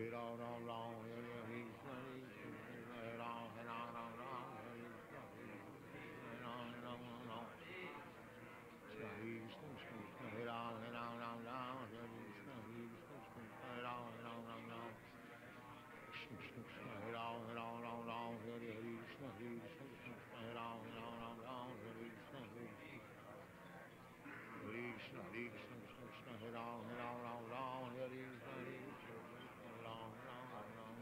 Ram Ram Ram, Hare Krishna, Hare Ram, Ram Ram Ram, Hare Krishna, Hare Ram, Ram Ram Ram. Hare Krishna, Krishna, Hare Ram, Ram Ram, Hare Krishna, Hare Krishna, Hare Ram, Ram Ram. Krishna Krishna Krishna Hare Ram Ram Ram Hare Hare Krishna Hare Krishna Krishna Krishna Hare Ram Ram Hare Krishna Hare Krishna Hare Krishna Krishna Krishna Hare Ram Ram Ram Hare Krishna Hare Krishna Hare Ram Ram Ram.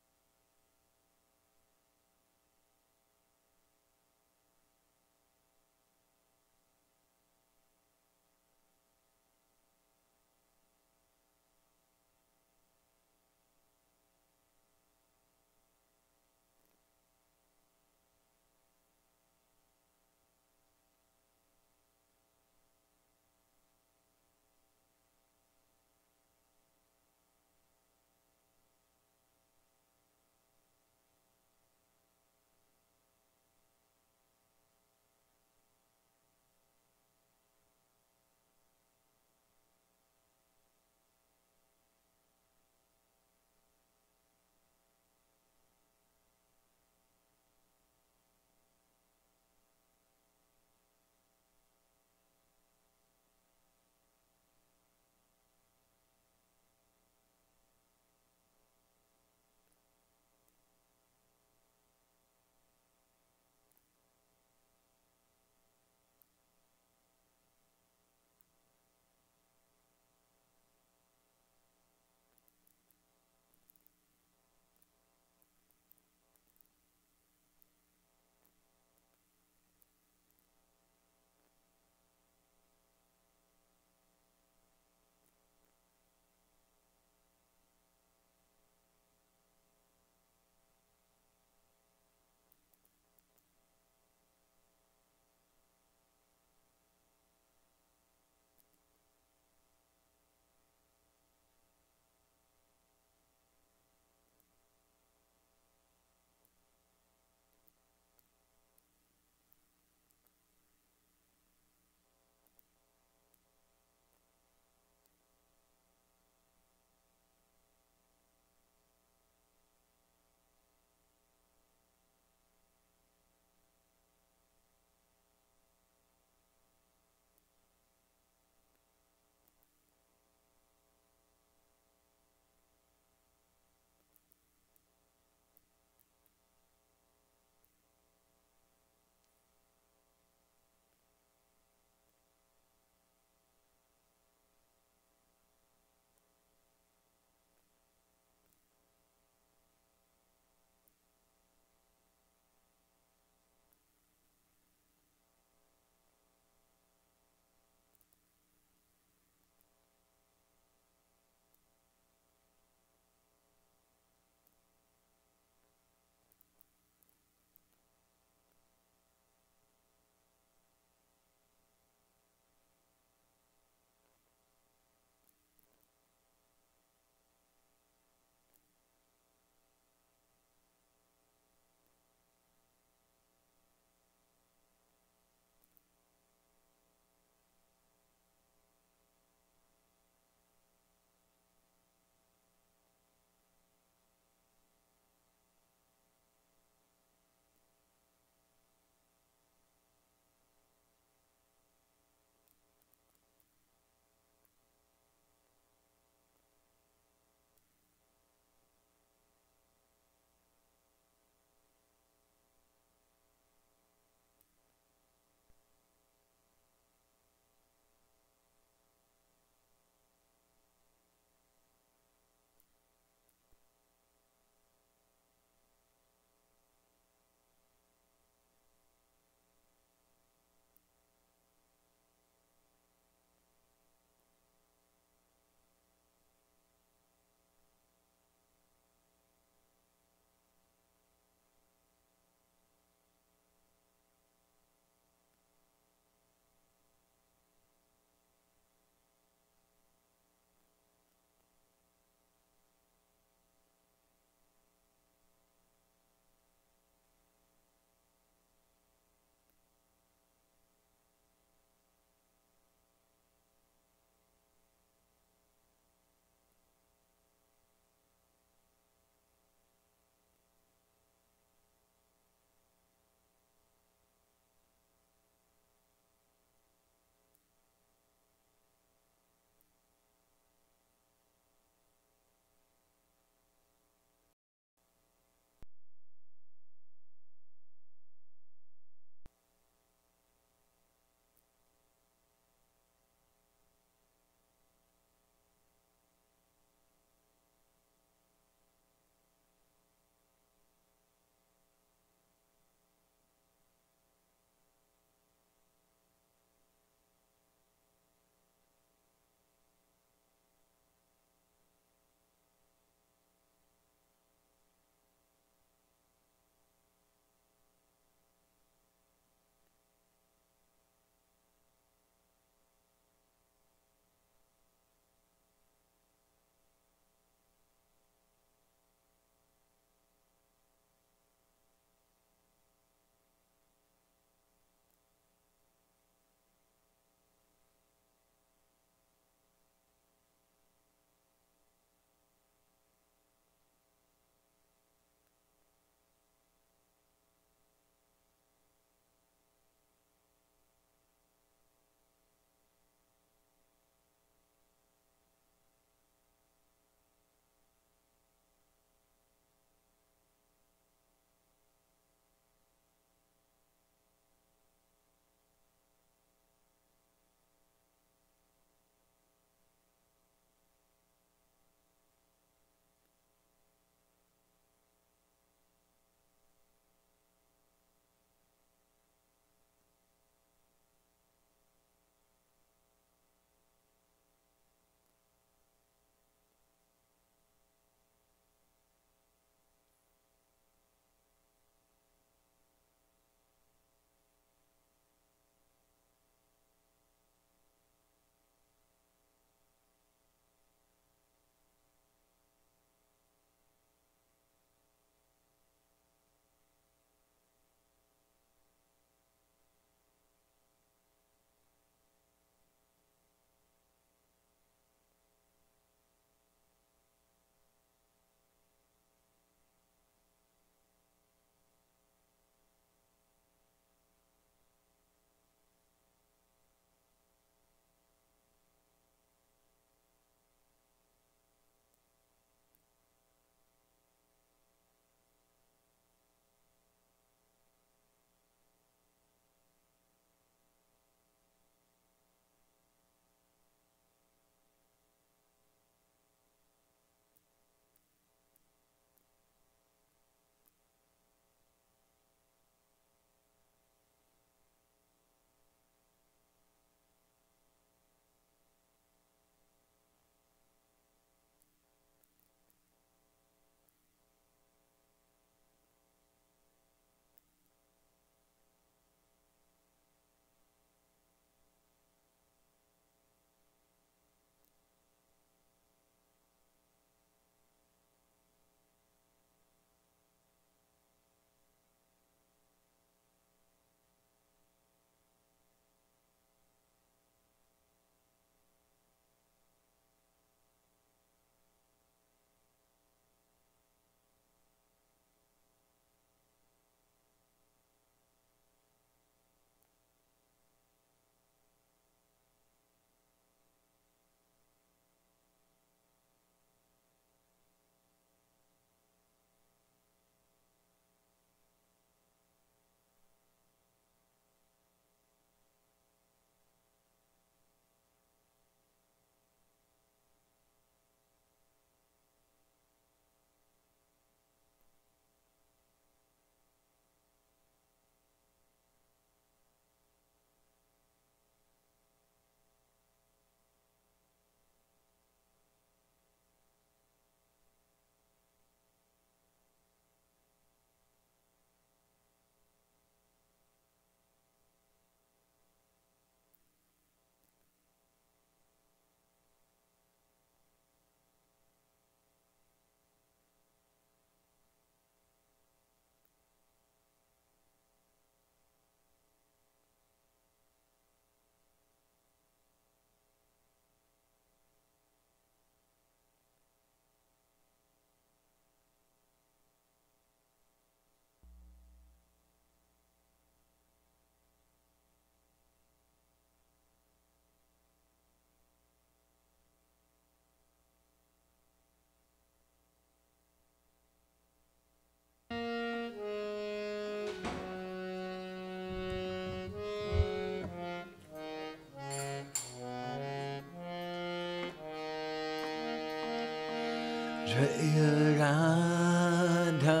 Jaya Radha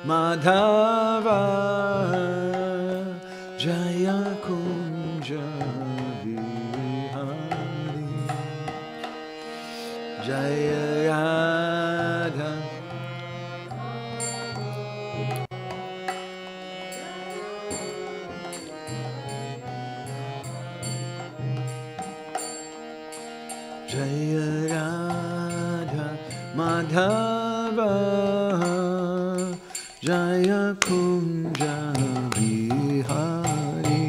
Madhava Jaya Kunja Vihari Jaya Radha Jaya Radha Madhava Jaya Kunja Vihari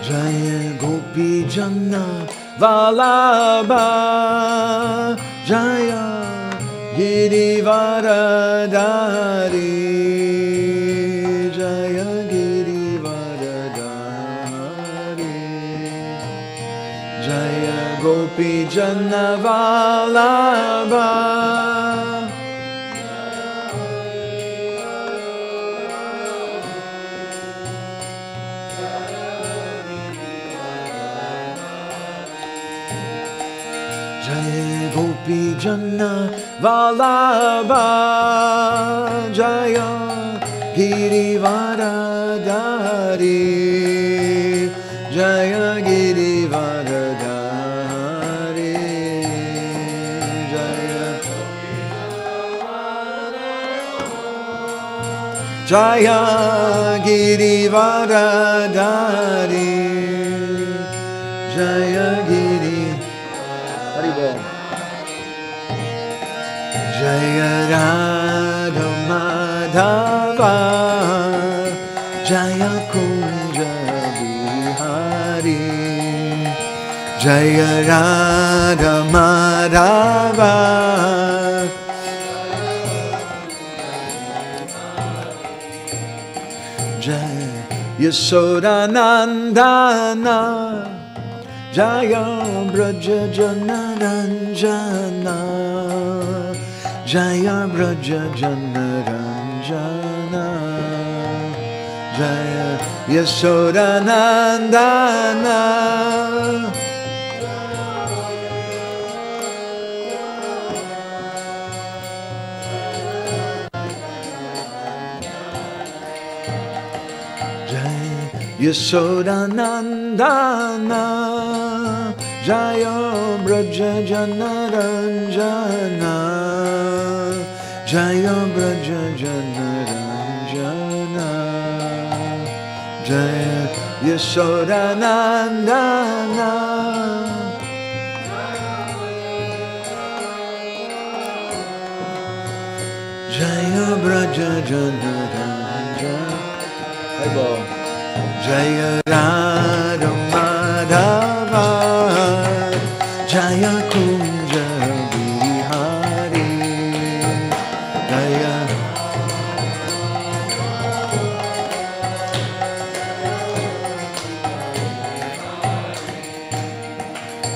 Jaya Gopi Janna Vallabha Jaya Girivaradari Jaya Girivaradari Jaya Gopi Janna Vallabha Jaya Gopi Janna Vallabha Jaya Girivaradari Jaya Girivaradari Jaya Girivaradari Jaya Giri Jaya Radha Madhava Jaya Kunja Vihari Jaya Radha Madhava Jaya Yasodanandana Jaya Braja Janaranjana Jaya Braja Janaranjana Jaya Yasodanandana Jaya Yasodanandana Jaya Braja Janaranjana Jaya Braja Janaranjana Jaya Yasodanandana Jaya Braja Janaranjana Jaya Radha Madhava Jaya Kunja Vihari Jaya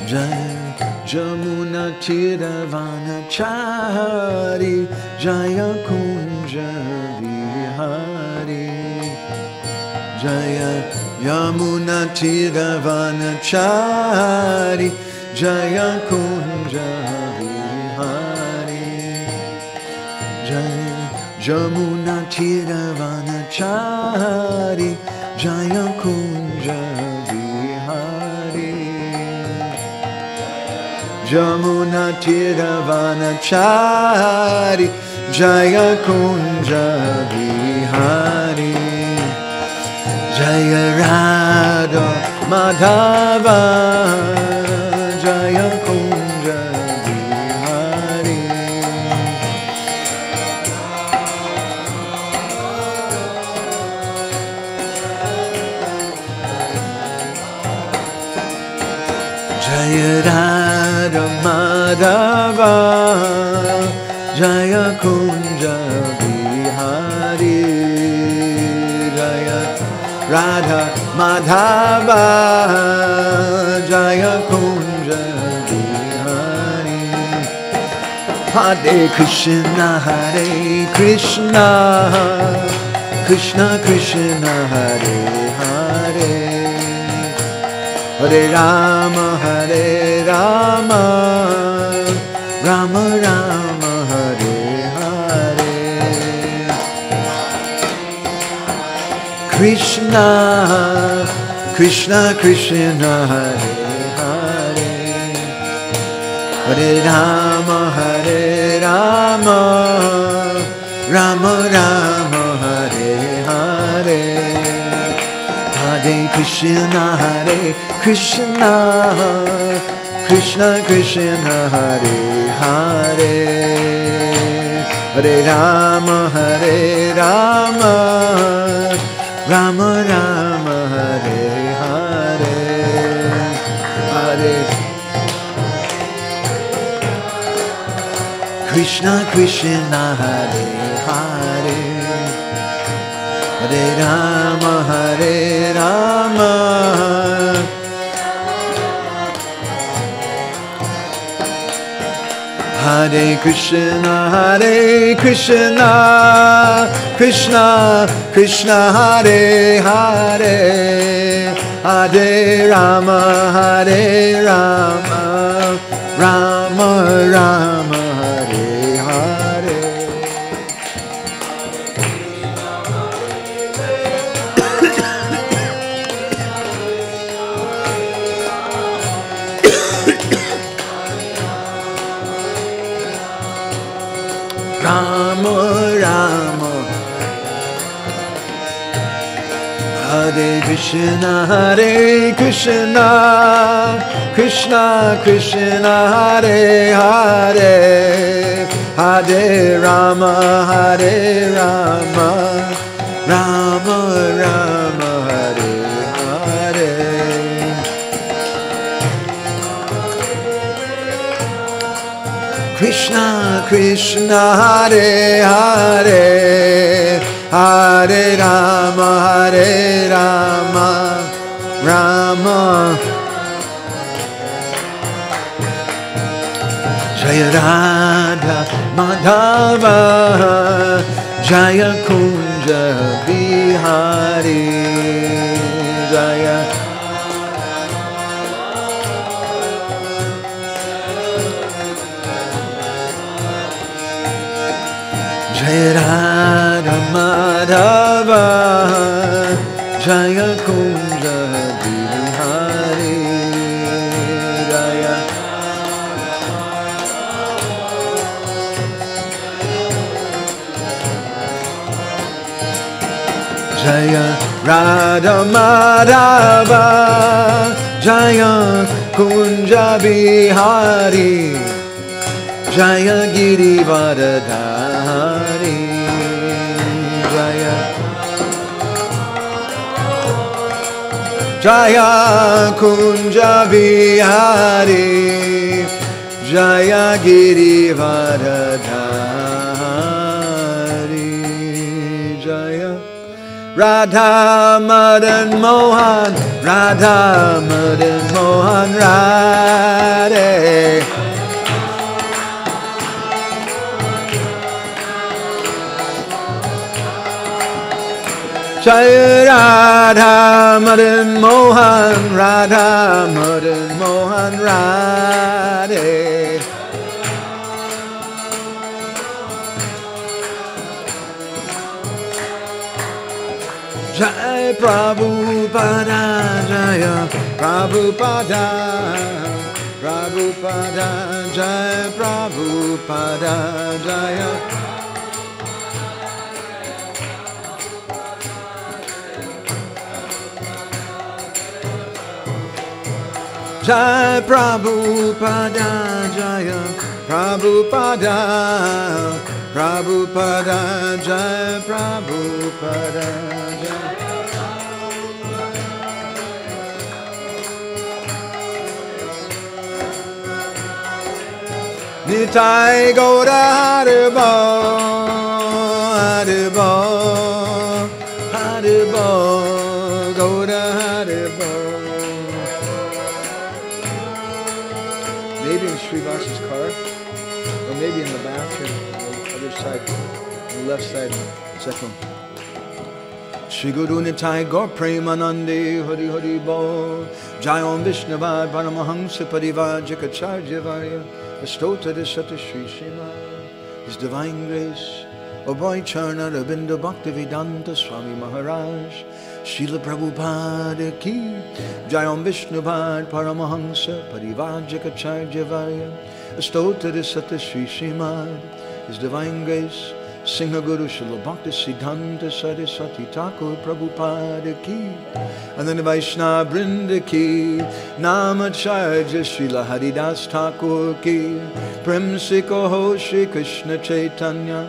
Jaya Jamuna Tiravanachari Jaya Kunja Vihari Jaya Yamuna Tiravanachari Jaya Kunja Vihari Jaya Jamuna Tiravanachari Jaya Kunja Vihari Jamuna Tiravanachari Jaya Kunja Vihari Jaya Radha Madhava Jaya Kunja Vihari Jaya Radha Madhava Jaya Kunja Vihari Jaya Radha Madhava Jaya Kunja Vihari Hare Krishna, Hare Krishna, Krishna Krishna, Hare Hare, Hare Rama, Hare Rama, Rama Rama, Hare Hare, Krishna, Krishna Krishna, Hare Hare, Hare Rama, Hare Rama, Rama Rama, Hare Hare, Hare Krishna, Hare Krishna, Krishna Krishna, Hare Hare, Hare Rama, Hare Rama, Rama Rama, Hare Hare, Hare Krishna Krishna, Hare Hare, Hare Rama, Hare Rama, Hare Krishna, Hare Krishna, Krishna Krishna, Hare Hare, Hare Rama, Hare Rama, Rama Rama, Hare Hare. Rama Rama, Hare Krishna, Hare Krishna, Krishna Krishna, Hare Hare, Hare Rama, Hare Rama, Rama Rama, Hare Hare, Krishna Krishna, Hare Hare, Hare Rama, Hare Rama, Rama. Jaya Radha Madhava, Jaya Kunja Bihari, Jaya Jaya Radha Madhava, Jaya Kunja Bihari, Jaya Jaya Radha Madhava, Jaya Kunja Bihari, Jaya Girivardhari, Jaya Jaya Kunja Bihari, Jaya Girivardhari, Jaya Radha Madan Mohan, Radha Madan Mohan, Radhe Jaya Radha Madan Mohan, Radha Madan Mohan, Radhe Jai Prabhupada, Jaya Prabhupada, Prabhupada, Jai Prabhupada, Jaya Jai Prabhupada, Jaya Prabhupada, Prabhupada, Jai Prabhupada, Jai Nitai Gaura Haribo, Haribo, Haribo, Gaura Haribo. Maybe in Srivasa's car. Or maybe in the bathroom, on the other side, on the left side, second one. Shri Guru Nitai Gaur Premanande Hari Hari Bol Jai Om Vishnavad Paramahamsa Parivajikacharya Varya Astota Sata Shri Shima His Divine Grace Abhay Charna Rabinda Bhaktivedanta Swami Maharaj Srila Prabhupada Ki Jai Om Vishnavad Paramahamsa Parivajikacharya Varya Astota Sata Shri Shima His Divine Grace Singha Guru Srila Bhakti Siddhanta Saraswati Thakur Prabhupada Ki and then Vaishnava Brinda Ki Namacharya Srila Haridas Thakur Ki Prem Sikoho Shri Krishna Chaitanya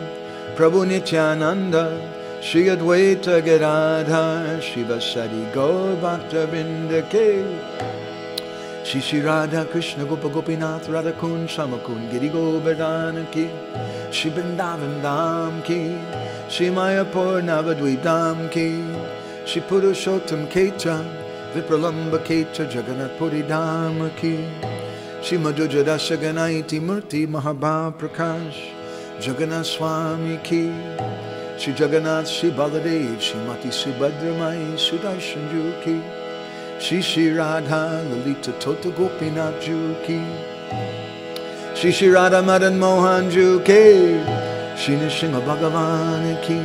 Prabhu Nityananda Shri Advaita Gadadhar Shiva Sadi Gaur Bhakta Brinda Ki Shri Shri Radha Krishna Gopa Gopinath Radha Kun Shamakun Giri Govardhana Ki Shri Vrindavan Dham Ki Shri Mayapur Navadvip Dham Ki Shri Purushottam Ketra Vipralamba Ketra Jagannath Puri Dham Ki Shri Madhuja Dasaganaiti Murti Mahabhav Prakash Jagannath Swami Ki Shri Jagannath Shri Baladev Shri Mati Subhadramai Sudarshan Ju Ki Shri Shri Radha Lalita Tota Gopinath Ju Ki Shri Shri Radha Madan Mohan Ju Ki Shri Nrsimha Bhagavan Ki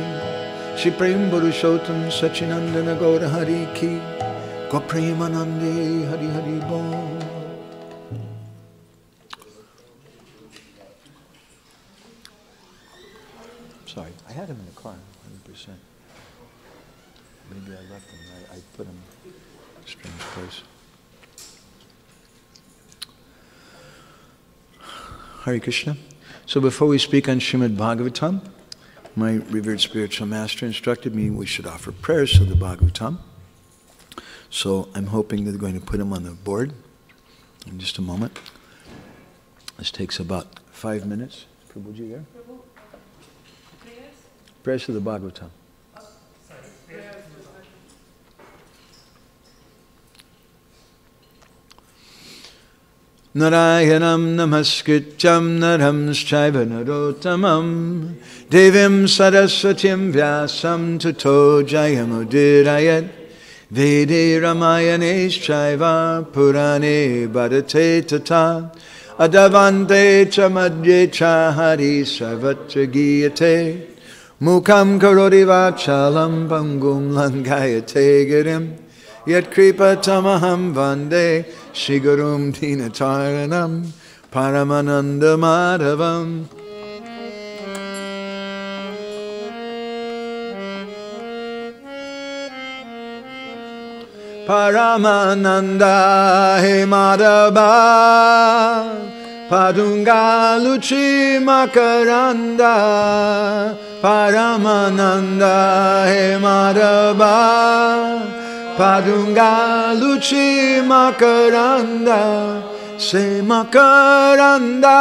Shri Prem Purushottam Sachinandana Gaura Hari Ki Gaur Premanande Hari Hari Bol. Sorry, I had him in the car, 100%. Maybe I left him. I put him in a strange place. Hare Krishna. So before we speak on Srimad Bhagavatam, my revered spiritual master instructed me we should offer prayers to the Bhagavatam. So I'm hoping they're going to put them on the board in just a moment. This takes about 5 minutes. Prabhuji there? Prayers to the Bhagavatam. Narayanam namaskrityam naram shaiva narottamam devim saraswatim vyasam tato jayamudirayat vede ramayane shaiva purane bhadate tata adavante chamadye chahari sarvatra giyate mukam karoti vachalam pangum langayate girim Yat kripa tamaham vande Shigurum dinataranam Paramananda madhavam Paramananda he madhava Padunga luchi makaranda Paramananda he madhava Padunga luchi makaranda Se makaranda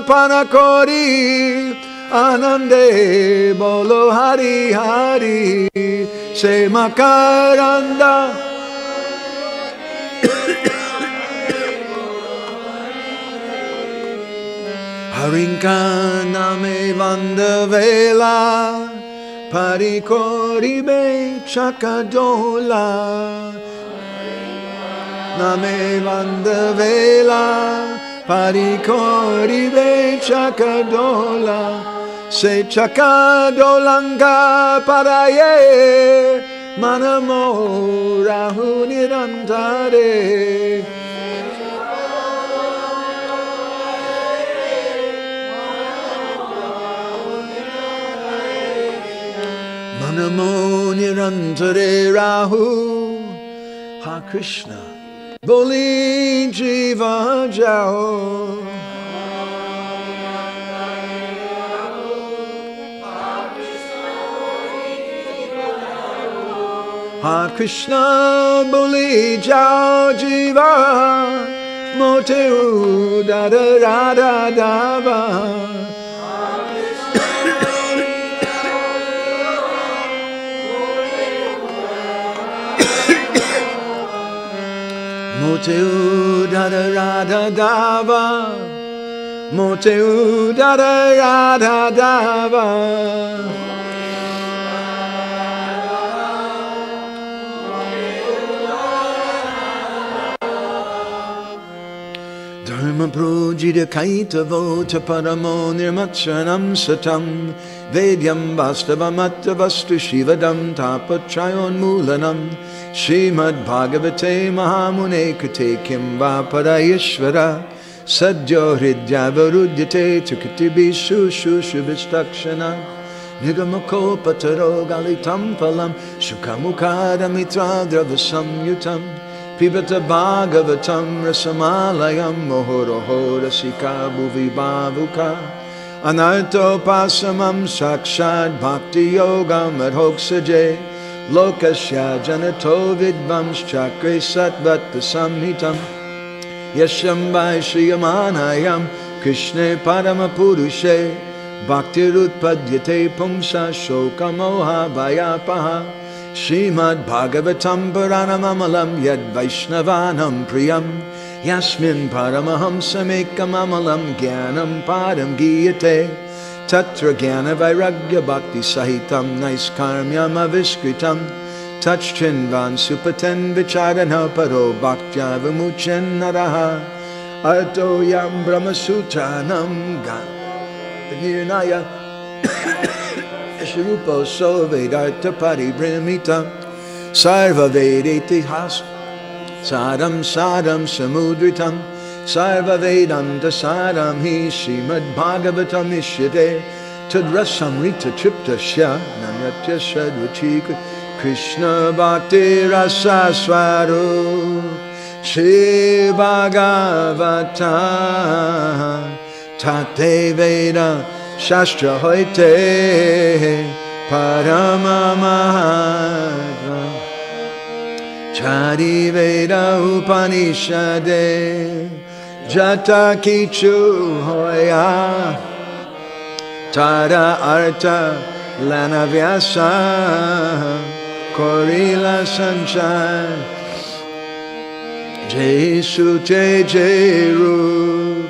panakori Anande bolo hari hari Se makaranda Harinkana vandavela Parikoribe chakadola Name vandavela Parikoribe chakadola Se chakadolanga paraye Manamo rahunirantare Namo nirantare rahu Ha Krishna Boli jiva jao Ha Krishna Boli jao jiva Moteu dada rada dava Moteu dada rada dava Mote udara radha dava. Dharma projita kaita vota paramo nirmatsanam satam Vedyam vastavamatta vastu shivadam tapatrayon mulanam Srimad Bhagavate Mahamune kate kim vaparayishvara Sadyo hridyavarudhyate tukatibishu shushuvistakshana Nigamako pataro galitam phalam Shukamukadamitra dravasamyutam Pibata Bhagavatam Rasamalayam Mohoroho Rasika Bhuvi Bhavuka Anarto Pasamam Sakshad Bhakti Yoga Madhoksaje Lokasya Janato Vidvams Chakre Satvat Samhitam Yasham Vaishyamanayam Krishne Paramapurushe Bhakti Rutpadyate Pumsa Shokamoha Vayapaha Srimad Bhagavatam Puranamamalam Yad Vaishnavanam Priyam Yasmin Paramahamsamekam Amalam Gyanam Padam Giyate Tatra Gyana Vairagya Bhakti Sahitam Naiskarmyam Aviskritam Tachchinvan Supaten Vichadana Paro Bhaktya Vimuchen Naraha Arto Yam Brahmasutranam Hirnaya Shrupo so Vedartha Paribrimita Sarva Vedeti Has Sadam Sadam Samudritam Sarva Vedanta Sadam Hi Srimad Bhagavatam Ishyate Tadrasam Rita Tripta Shya Nanyatya Sadvachika Krishna Bhakti Rasa Swarup Shri Bhagavata Tate Veda Shastra Hoite Parama Mahatma Chari Veda Upanishade Jata Kichu Hoya Tara Arta Lana Vyasa Korila Sanchan Jesu Te Jeru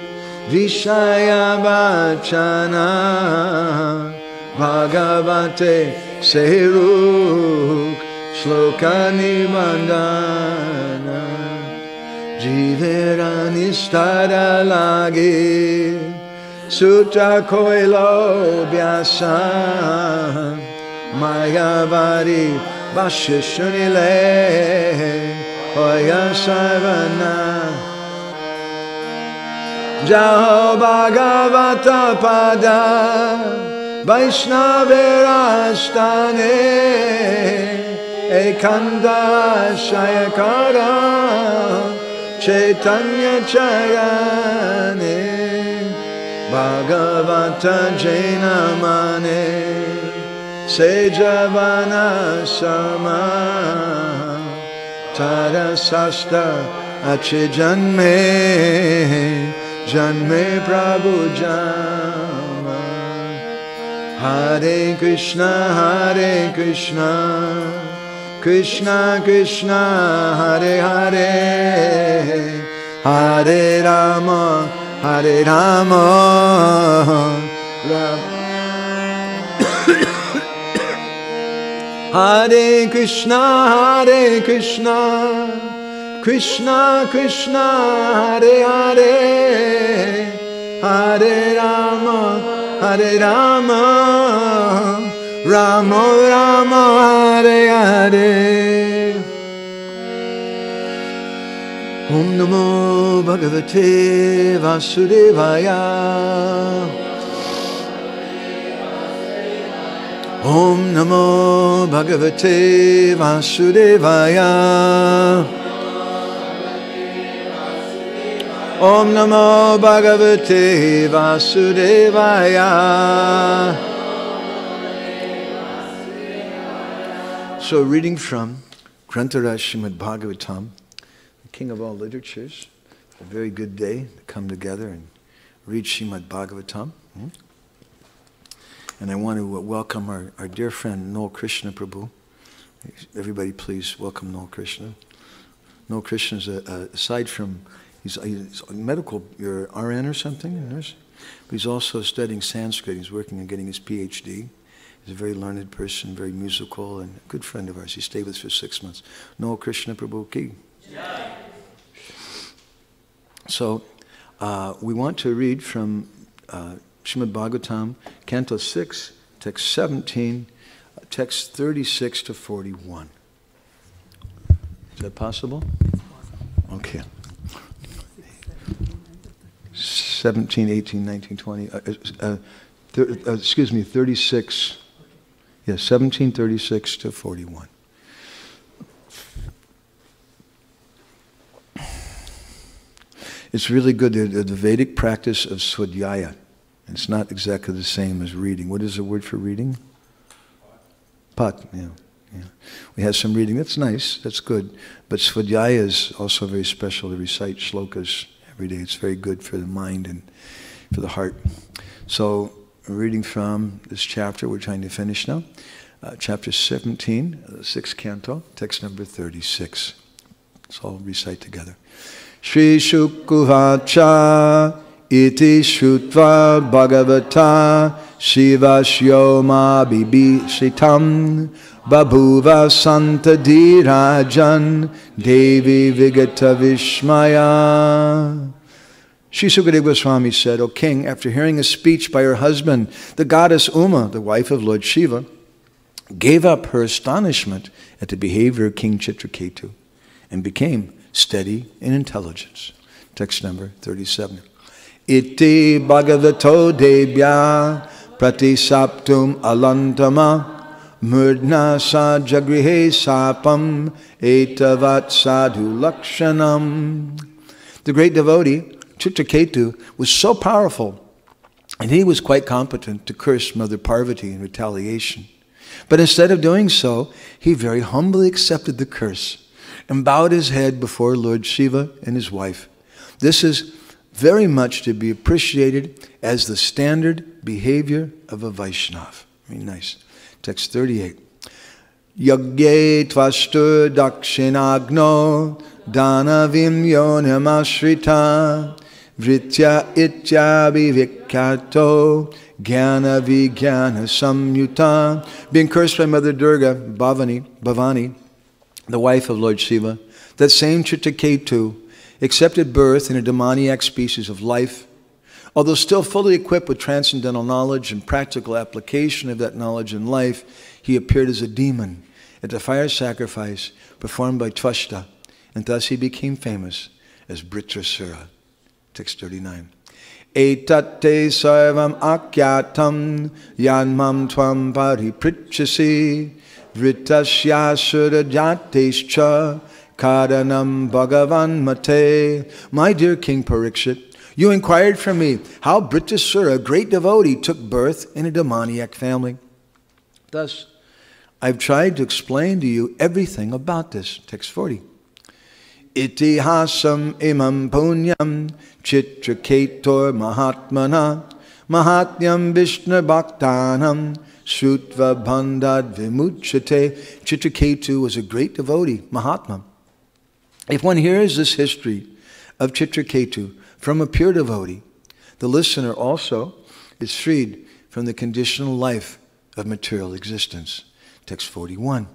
Vishaya Vachana Bhagavate Seruk Shloka Nibandana Jivera Nistara Lagi Sutra Koilo Vyasa Mayavari Vashishunile Hoya Sarvana Jaho Bhagavata Pada Vaishnavirastane Ekanda Shayakara Chaitanya Chayane Bhagavata Jaina Mane Sejavana Sama Tada Sasta Achijanme Janme Prabhu Jama Hare Krishna Krishna Krishna Hare Hare Hare Rama Hare Krishna Krishna Krishna Hare Hare Hare Rama Rama Rama Hare Hare Om Namo Bhagavate Vasudevaya Om Namo Bhagavate Vasudevaya Om Namo Bhagavate Vasudevaya. So reading from Grantharaj Srimad Bhagavatam, the king of all literatures, a very good day to come together and read Srimad Bhagavatam. And I want to welcome our dear friend Noel Krishna Prabhu. Everybody please welcome Noel Krishna. Noel Krishna is aside from, he's a medical, you're RN or something, a nurse? but he's also studying Sanskrit. He's working on getting his PhD. He's a very learned person, very musical, and a good friend of ours. He stayed with us for 6 months. No Krishna Prabhu ki. Yeah. So, we want to read from Srimad Bhagavatam, Canto 6, text 17, text 36 to 41. Is that possible? Okay. 17, 18, 19, 20, excuse me, 36, yes, 17, 36 to 41. It's really good, the Vedic practice of Swadhyaya. It's not exactly the same as reading. What is the word for reading? Pat, yeah. We have some reading, that's nice, that's good. But Swadhyaya is also very special to recite shlokas every day. It's very good for the mind and for the heart. So, we're reading from this chapter we're trying to finish now. Chapter 17, 6th canto, text number 36. Let's all recite together. Shri Shukuvacha iti Shrutva Bhagavata Shivashyo ma bibhishitam Babhuva Santa Dhirajan Devi Vigata Vishmaya. Sri Sukadeva Goswami said, O king, after hearing a speech by her husband, the goddess Uma, the wife of Lord Shiva, gave up her astonishment at the behavior of King Chitraketu and became steady in intelligence. Text number 37. Iti bhagavato debya pratisaptum alantama murdna sa jagrihe sapam etavat sadhu lakshanam. The great devotee, Chitraketu, was so powerful, and he was quite competent to curse Mother Parvati in retaliation. But instead of doing so, he very humbly accepted the curse and bowed his head before Lord Shiva and his wife. This is very much to be appreciated as the standard behavior of a Vaishnav. Very nice. Text 38. Yagye tvashtur dakshinagno danavim yonamashrita vritya itya vivikkato jnana vijnana samyuta. Being cursed by Mother Durga, Bhavani, the wife of Lord Shiva, that same Chitraketu accepted birth in a demoniac species of life. Although still fully equipped with transcendental knowledge and practical application of that knowledge in life, he appeared as a demon at the fire sacrifice performed by Tvashta, and thus he became famous as Vritrasura. Text 39. Etate sarvam akyatam yanmam tvam paripritchasi Vritashyasura jatescha karanam bhagavan mate. My dear King Parikshit, you inquired from me how Vritrasura, a great devotee, took birth in a demoniac family. Thus, I've tried to explain to you everything about this. Text 40. Itihasam imam punyam chitraketor mahatmana mahatyam vishnu bhaktanam Shrutva bandad vimuchate. Chitraketu was a great devotee, Mahatma. If one hears this history of Chitraketu from a pure devotee, the listener also is freed from the conditional life of material existence. Text 41.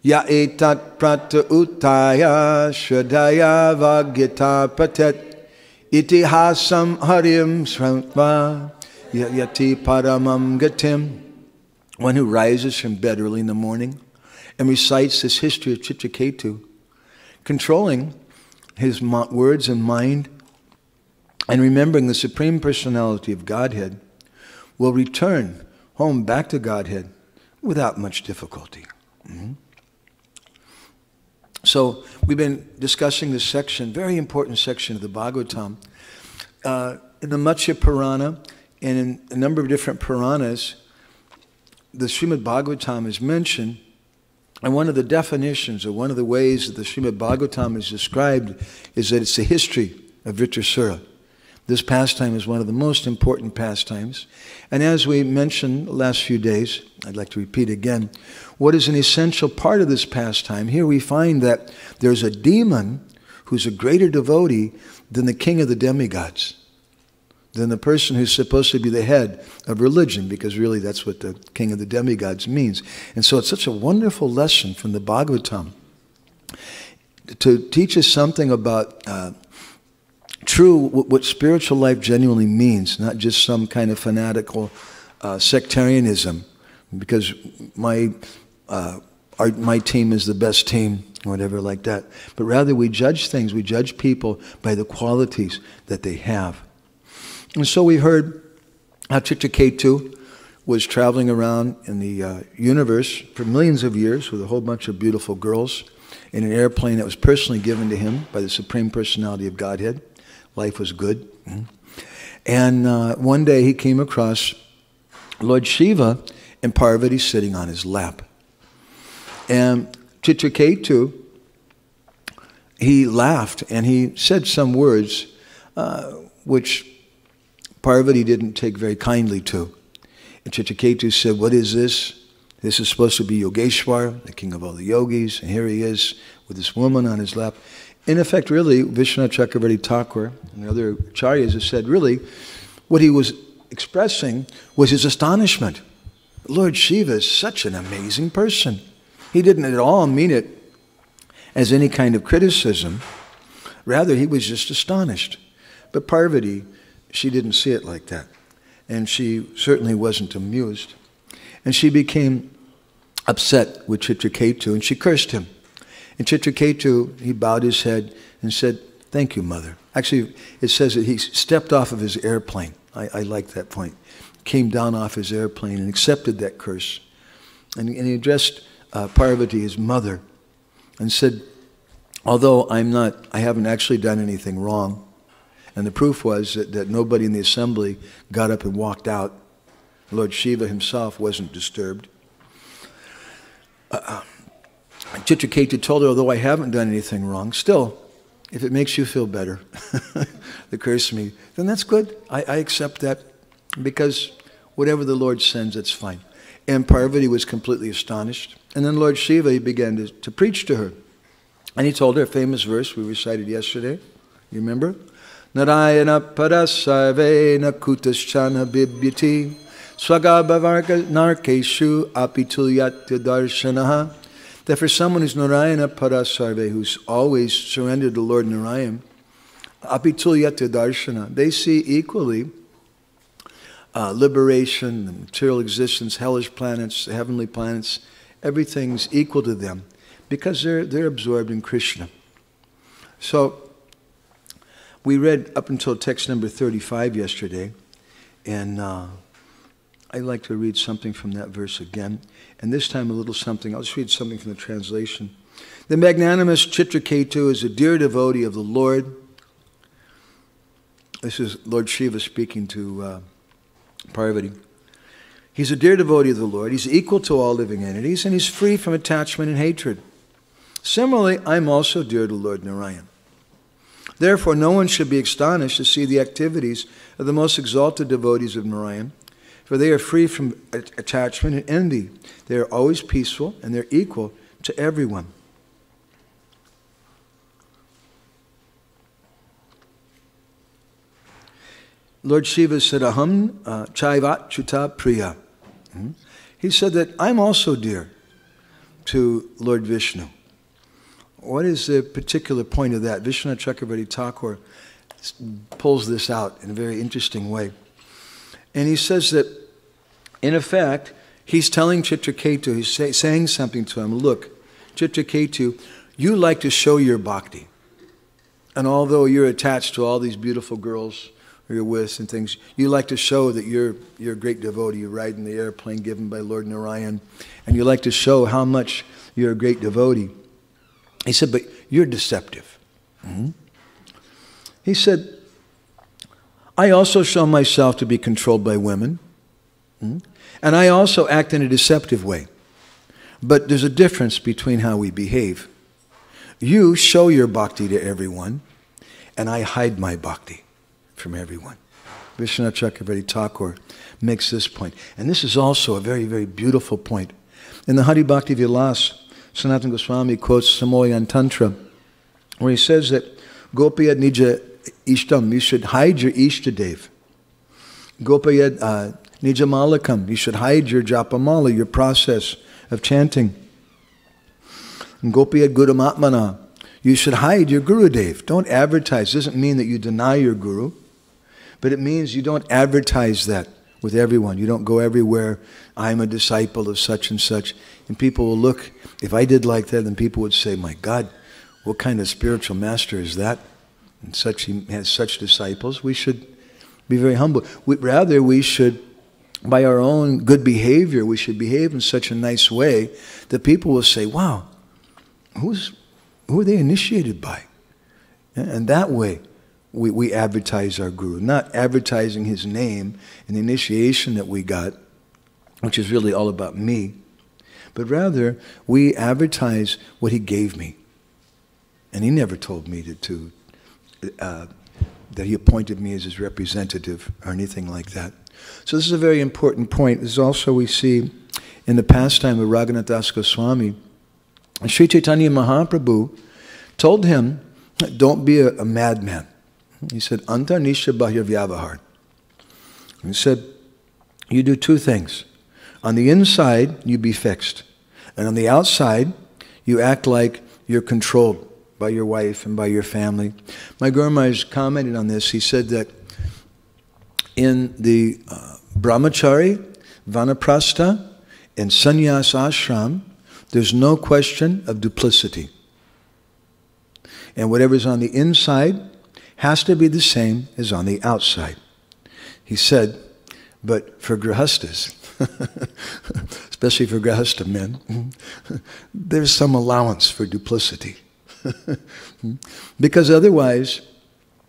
Ya etat prata utaya shradaya vagita patet itihasam harim srantva Yati paramam gatim. One who rises from bed early in the morning and recites this history of Chitraketu, controlling his words and mind and remembering the Supreme Personality of Godhead, will return home back to Godhead without much difficulty. So we've been discussing this section, very important section of the Bhagavatam. In the Matsya Purana, and in a number of different Puranas, the Srimad Bhagavatam is mentioned, and one of the definitions, or one of the ways that the Srimad Bhagavatam is described, is that it's the history of Vritrasura. This pastime is one of the most important pastimes. And as we mentioned the last few days, I'd like to repeat again, what is an essential part of this pastime? Here we find that there's a demon who's a greater devotee than the king of the demigods. than the person who's supposed to be the head of religion, because really that's what the king of the demigods means. And so it's such a wonderful lesson from the Bhagavatam to teach us something about what spiritual life genuinely means, not just some kind of fanatical sectarianism, because my team is the best team, whatever like that. But rather we judge things, we judge people by the qualities that they have. And so we heard how Chitraketu was traveling around in the universe for millions of years with a whole bunch of beautiful girls in an airplane that was personally given to him by the Supreme Personality of Godhead. Life was good. And one day he came across Lord Shiva and Parvati sitting on his lap. And Chitraketu, he laughed and he said some words which Parvati didn't take very kindly to. And Chitraketu said, "What is this? This is supposed to be Yogeshwar, the king of all the yogis, and here he is with this woman on his lap." In effect, really, Vishwanath Chakravarti Thakur and the other acharyas have said, really, what he was expressing was his astonishment. Lord Shiva is such an amazing person. He didn't at all mean it as any kind of criticism. Rather, he was just astonished. But Parvati, she didn't see it like that. And she certainly wasn't amused. And she became upset with Chitraketu and she cursed him. And Chitraketu, he bowed his head and said, "Thank you, mother." Actually, it says that he stepped off of his airplane. I like that point. Came down off his airplane and accepted that curse. And he addressed Parvati, his mother, and said, "Although I haven't actually done anything wrong," and the proof was that nobody in the assembly got up and walked out. Lord Shiva himself wasn't disturbed. Chitraketu told her, "Although I haven't done anything wrong, still, if it makes you feel better, to curse me, then that's good. I accept that, because whatever the Lord sends, it's fine." And Parvati was completely astonished. And then Lord Shiva, he began to preach to her. And he told her a famous verse we recited yesterday. You remember? Narayana parasarve nakutaschana bibyati swagabhavarga narkeshu apitulyat darshanaha. That for someone who's Narayana parasarve, who's always surrendered to Lord Narayan, apitulyat darshana, they see equally liberation, the material existence, hellish planets, heavenly planets, everything's equal to them because they're absorbed in Krishna. So we read up until text number 35 yesterday, and I'd like to read something from that verse again, and this time a little something. I'll just read something from the translation. The magnanimous Chitraketu is a dear devotee of the Lord. This is Lord Shiva speaking to Parvati. He's a dear devotee of the Lord. He's equal to all living entities, and he's free from attachment and hatred. Similarly, I'm also dear to Lord Narayan. Therefore, no one should be astonished to see the activities of the most exalted devotees of Narayan, for they are free from attachment and envy. They are always peaceful, and they're equal to everyone. Lord Shiva said, "Aham chaivat chuta priya." He said that I'm also dear to Lord Vishnu. What is the particular point of that? Vishwanath Chakravarti Thakur pulls this out in a very interesting way. And he says that, in effect, he's telling Chitraketu, he's saying something to him. Look, Chitraketu, you like to show your bhakti. And although you're attached to all these beautiful girls you're with and things, you like to show that you're a great devotee. You ride in the airplane given by Lord Narayan, and you like to show how much you're a great devotee. He said, but you're deceptive. He said, I also show myself to be controlled by women, and I also act in a deceptive way. But there's a difference between how we behave. You show your bhakti to everyone, and I hide my bhakti from everyone. Vishwanath Chakravarti Thakur makes this point. And this is also a very, very beautiful point. In the Hari Bhakti Vilas, Sanatana Goswami quotes Samoyan Tantra, where he says that Gopiyat Nija Ishtam, you should hide your Ishtadev. Gopayad Nijamalakam. You should hide your japamala, your process of chanting. Gopayad Gurumatmana. You should hide your Gurudev. Don't advertise. It doesn't mean that you deny your Guru, but it means you don't advertise that with everyone. You don't go everywhere, I'm a disciple of such and such. And people will look, if I did like that, then people would say, my God, what kind of spiritual master is that? And he has such disciples. We should be very humble. Rather, we should, by our own good behavior, we should behave in such a nice way that people will say, wow, who are they initiated by? And that way, we advertise our Guru, not advertising his name and the initiation that we got, which is really all about me, but rather we advertise what he gave me. And he never told me that he appointed me as his representative or anything like that. So this is a very important point. This is also we see in the pastime of Raghunath Das Goswami, Sri Chaitanya Mahaprabhu told him, don't be a madman. He said, Anta Nisha Bahya Vyavahar. He said, you do two things. On the inside, you be fixed. And on the outside, you act like you're controlled by your wife and by your family. My Guru Maharaj commented on this. He said that in the brahmachari, vanaprastha, and sannyas ashram, there's no question of duplicity. And whatever's on the inside has to be the same as on the outside. He said, but for grihastas, especially for grihasta men, there's some allowance for duplicity. Because otherwise,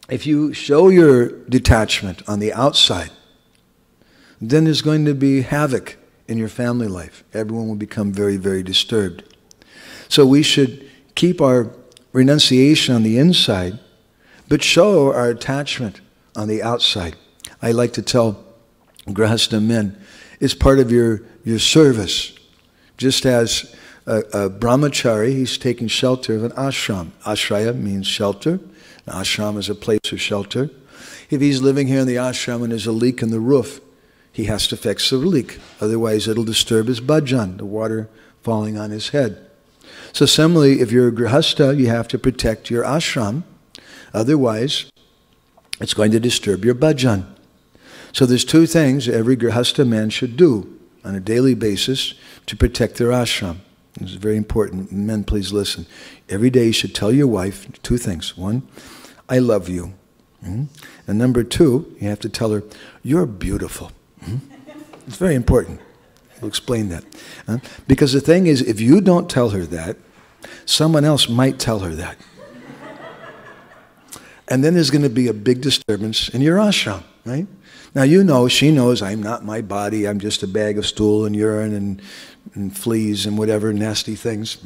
if you show your detachment on the outside, then there's going to be havoc in your family life. Everyone will become very, very disturbed. So we should keep our renunciation on the inside, but show our attachment on the outside. I like to tell grihasta men, it's part of your service. Just as a brahmachari, he's taking shelter of an ashram. Ashraya means shelter. An ashram is a place of shelter. If he's living here in the ashram and there's a leak in the roof, he has to fix the leak. Otherwise, it'll disturb his bhajan, the water falling on his head. So similarly, if you're a grihasta, you have to protect your ashram. Otherwise, it's going to disturb your bhajan. So there's two things every grihasta man should do on a daily basis to protect their ashram. This is very important. Men, please listen. Every day you should tell your wife two things. One, I love you. And number two, you have to tell her, you're beautiful. It's very important. We'll explain that. Because the thing is, if you don't tell her that, someone else might tell her that. And then there's going to be a big disturbance in your ashram, right? Now you know, she knows I'm not my body, I'm just a bag of stool and urine and fleas and whatever nasty things.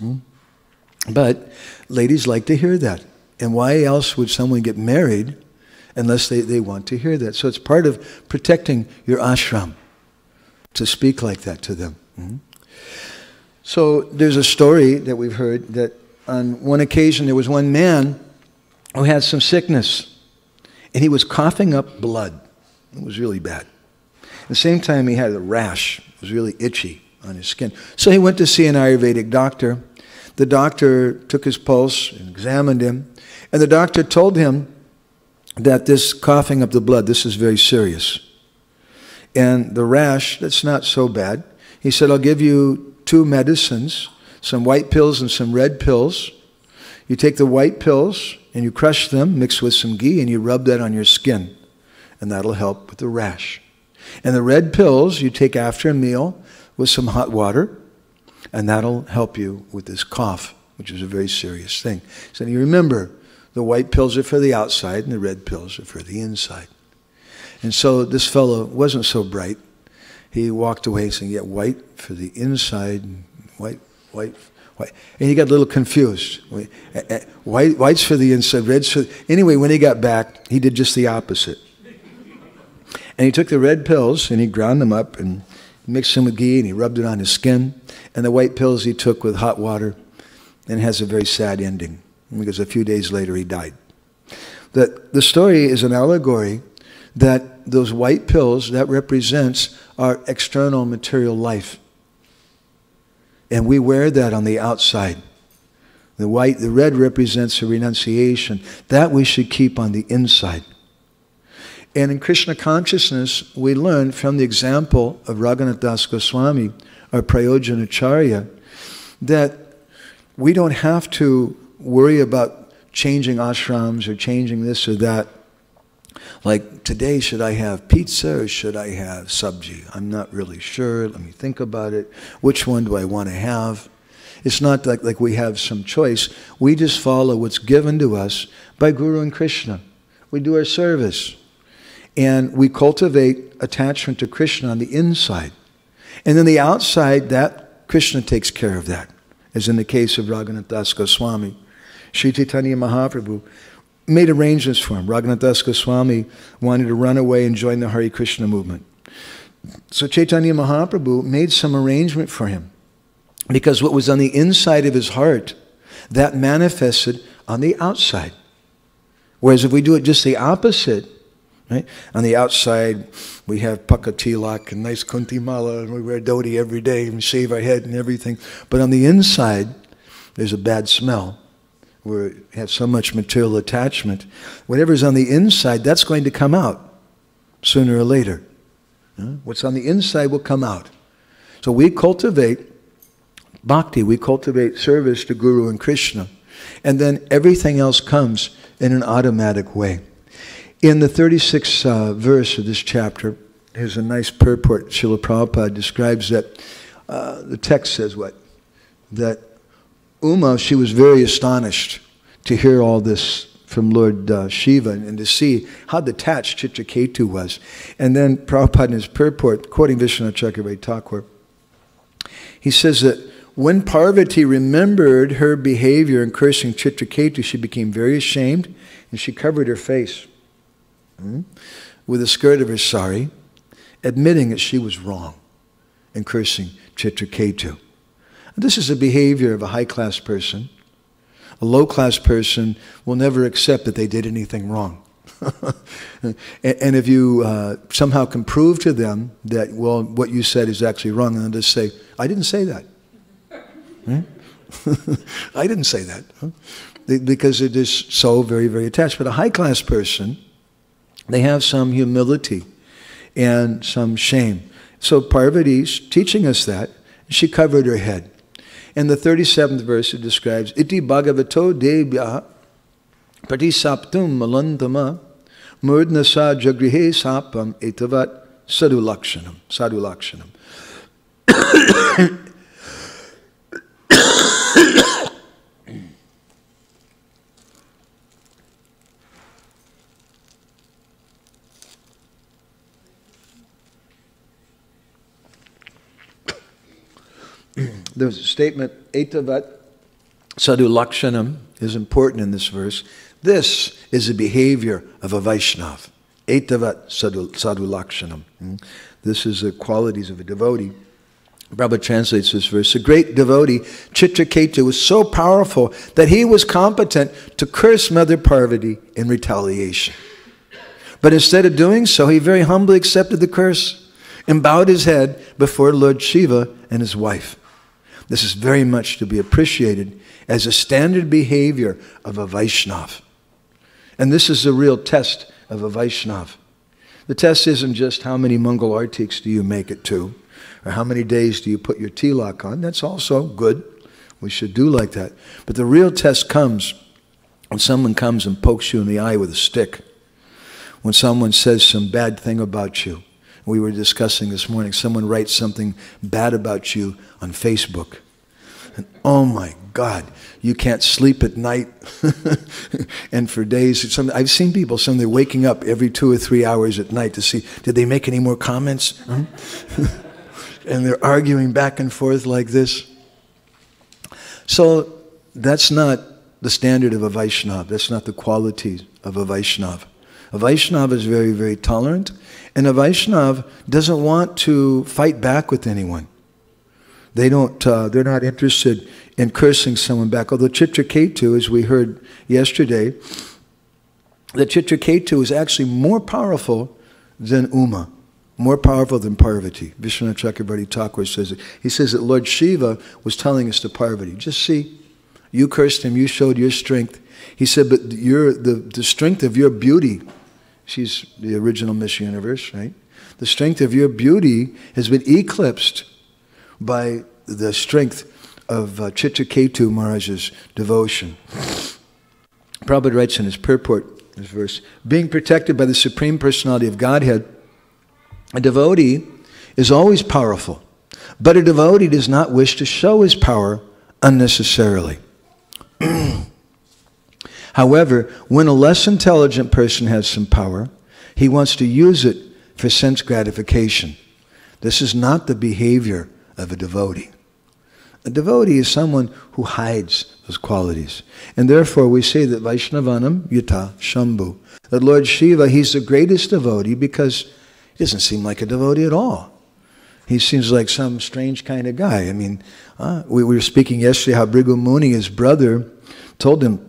But ladies like to hear that. And why else would someone get married unless they want to hear that? So it's part of protecting your ashram to speak like that to them. So there's a story that we've heard that on one occasion there was one man who had some sickness and he was coughing up blood. It was really bad. At the same time he had a rash. It was really itchy on his skin. So he went to see an Ayurvedic doctor. The doctor took his pulse and examined him. And the doctor told him that this coughing up the blood, this is very serious. And the rash, that's not so bad. He said, I'll give you two medicines, some white pills and some red pills. You take the white pills and you crush them, mix with some ghee, and you rub that on your skin. And that'll help with the rash. And the red pills you take after a meal with some hot water, and that'll help you with this cough, which is a very serious thing. So you remember, the white pills are for the outside and the red pills are for the inside. And so this fellow wasn't so bright. He walked away saying, yeah, white for the inside, white. And he got a little confused. White's for the inside, red's for the... Anyway, when he got back, he did just the opposite. And he took the red pills and he ground them up and mixed them with ghee and he rubbed it on his skin. And the white pills he took with hot water, and it has a very sad ending because a few days later he died. The story is an allegory that those white pills, that represents our external material life. And we wear that on the outside. The red represents a renunciation. That we should keep on the inside. And in Krishna consciousness, we learn from the example of Raghunath Das Goswami, our Prayojanacharya, that we don't have to worry about changing ashrams or changing this or that. Like, today, should I have pizza or should I have sabji? I'm not really sure. Let me think about it. Which one do I want to have? It's not like we have some choice. We just follow what's given to us by Guru and Krishna. We do our service. And we cultivate attachment to Krishna on the inside. And then the outside, that Krishna takes care of that. As in the case of Raghunath Das Goswami. Sri Chaitanya Mahaprabhu made arrangements for him. Raghunath Das Goswami wanted to run away and join the Hare Krishna movement. So Chaitanya Mahaprabhu made some arrangement for him. Because what was on the inside of his heart, that manifested on the outside. Whereas if we do it just the opposite, right? On the outside, we have Paka Tilak and nice Kunti Mala, and we wear dhoti every day and shave our head and everything. But on the inside, there's a bad smell. We have so much material attachment. Whatever's on the inside, that's going to come out sooner or later. What's on the inside will come out. So we cultivate bhakti, we cultivate service to Guru and Krishna. And then everything else comes in an automatic way. In the 36th verse of this chapter, here's a nice purport. Srila Prabhupada describes that, the text says what? That Uma, she was very astonished to hear all this from Lord Shiva and to see how detached Chitraketu was. And then Prabhupada in his purport, quoting Vishwanath Chakravarti Thakur, he says that when Parvati remembered her behavior in cursing Chitraketu, she became very ashamed and she covered her face with the skirt of her sari, admitting that she was wrong in cursing Chitraketu. This is a behavior of a high-class person. A low-class person will never accept that they did anything wrong. And if you somehow can prove to them that, well, what you said is actually wrong, and then just say, I didn't say that. I didn't say that. Because it is so very, very attached. But a high-class person, they have some humility and some shame. So Parvati's teaching us that. She covered her head. In the 37th verse it describes, Iti bhagavato devya pratisaptum malantama murdnasa jagrihe sapam etavat sadulakshanam. Sadulakshanam. The statement, etavat sadulakshanam, is important in this verse. This is the behavior of a Vaishnav. Etavat sadulakshanam. This is the qualities of a devotee. Prabhupada translates this verse. A great devotee, Chitraketu, was so powerful that he was competent to curse Mother Parvati in retaliation. But instead of doing so, he very humbly accepted the curse and bowed his head before Lord Shiva and his wife. This is very much to be appreciated as a standard behavior of a Vaishnav. And this is the real test of a Vaishnav. The test isn't just how many Mangal Artiks do you make it to, or how many days do you put your tilak on. That's also good. We should do like that. But the real test comes when someone comes and pokes you in the eye with a stick. When someone says some bad thing about you. We were discussing this morning, someone writes something bad about you on Facebook. And oh my God, you can't sleep at night. And for days, I've seen people, they're waking up every 2 or 3 hours at night to see, did they make any more comments? And they're arguing back and forth like this. So that's not the standard of a Vaishnava. That's not the qualities of a Vaishnava. A Vaishnava is very, very tolerant. And a Vaishnava doesn't want to fight back with anyone. They're not interested in cursing someone back. Although Chitraketu, as we heard yesterday, that Chitraketu is actually more powerful than Uma, more powerful than Parvati. Vishwanath Chakrabarti Thakur says it. He says that Lord Shiva was telling us to Parvati, just see, you cursed him, you showed your strength. He said, but the strength of your beauty, she's the original Miss Universe, right? The strength of your beauty has been eclipsed by the strength of Chitraketu Maharaj's devotion. Prabhupada writes in his purport, this verse, being protected by the Supreme Personality of Godhead, a devotee is always powerful, but a devotee does not wish to show his power unnecessarily. However, when a less intelligent person has some power, he wants to use it for sense gratification. This is not the behavior of a devotee. A devotee is someone who hides those qualities. And therefore we say that Vaishnavanam Yata Shambhu, that Lord Shiva, he's the greatest devotee because he doesn't seem like a devotee at all. He seems like some strange kind of guy. I mean, we were speaking yesterday how Bhrigu Muni, his brother, told him,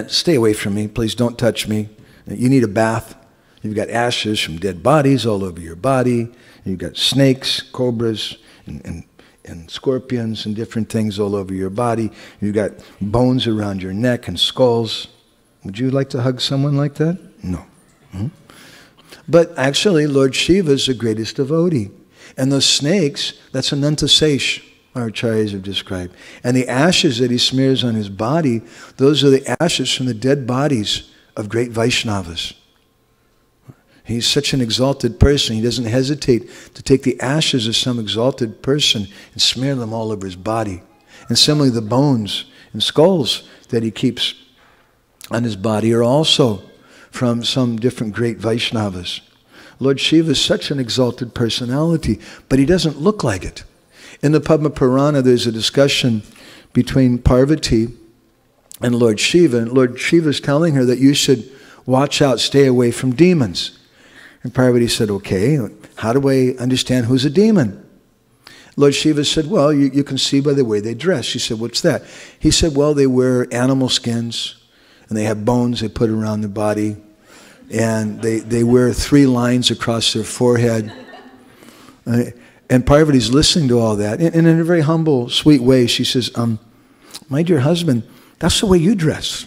stay away from me, please don't touch me. You need a bath. You've got ashes from dead bodies all over your body. You've got snakes, cobras, and scorpions and different things all over your body. You've got bones around your neck and skulls. Would you like to hug someone like that? No. But actually, Lord Shiva is the greatest devotee. And those snakes, that's Anantasesh, our acharyas have described. And the ashes that he smears on his body, those are the ashes from the dead bodies of great Vaishnavas. He's such an exalted person, he doesn't hesitate to take the ashes of some exalted person and smear them all over his body. And similarly, the bones and skulls that he keeps on his body are also from some different great Vaishnavas. Lord Shiva is such an exalted personality, but he doesn't look like it. In the Padma Purana, there's a discussion between Parvati and Lord Shiva, and Lord Shiva is telling her that you should watch out, stay away from demons. And Parvati said, okay, how do I understand who's a demon? Lord Shiva said, well, you can see by the way they dress. She said, what's that? He said, well, they wear animal skins, and they have bones they put around their body, and they wear 3 lines across their forehead. And Parvati's listening to all that. And in a very humble, sweet way, she says, my dear husband, that's the way you dress.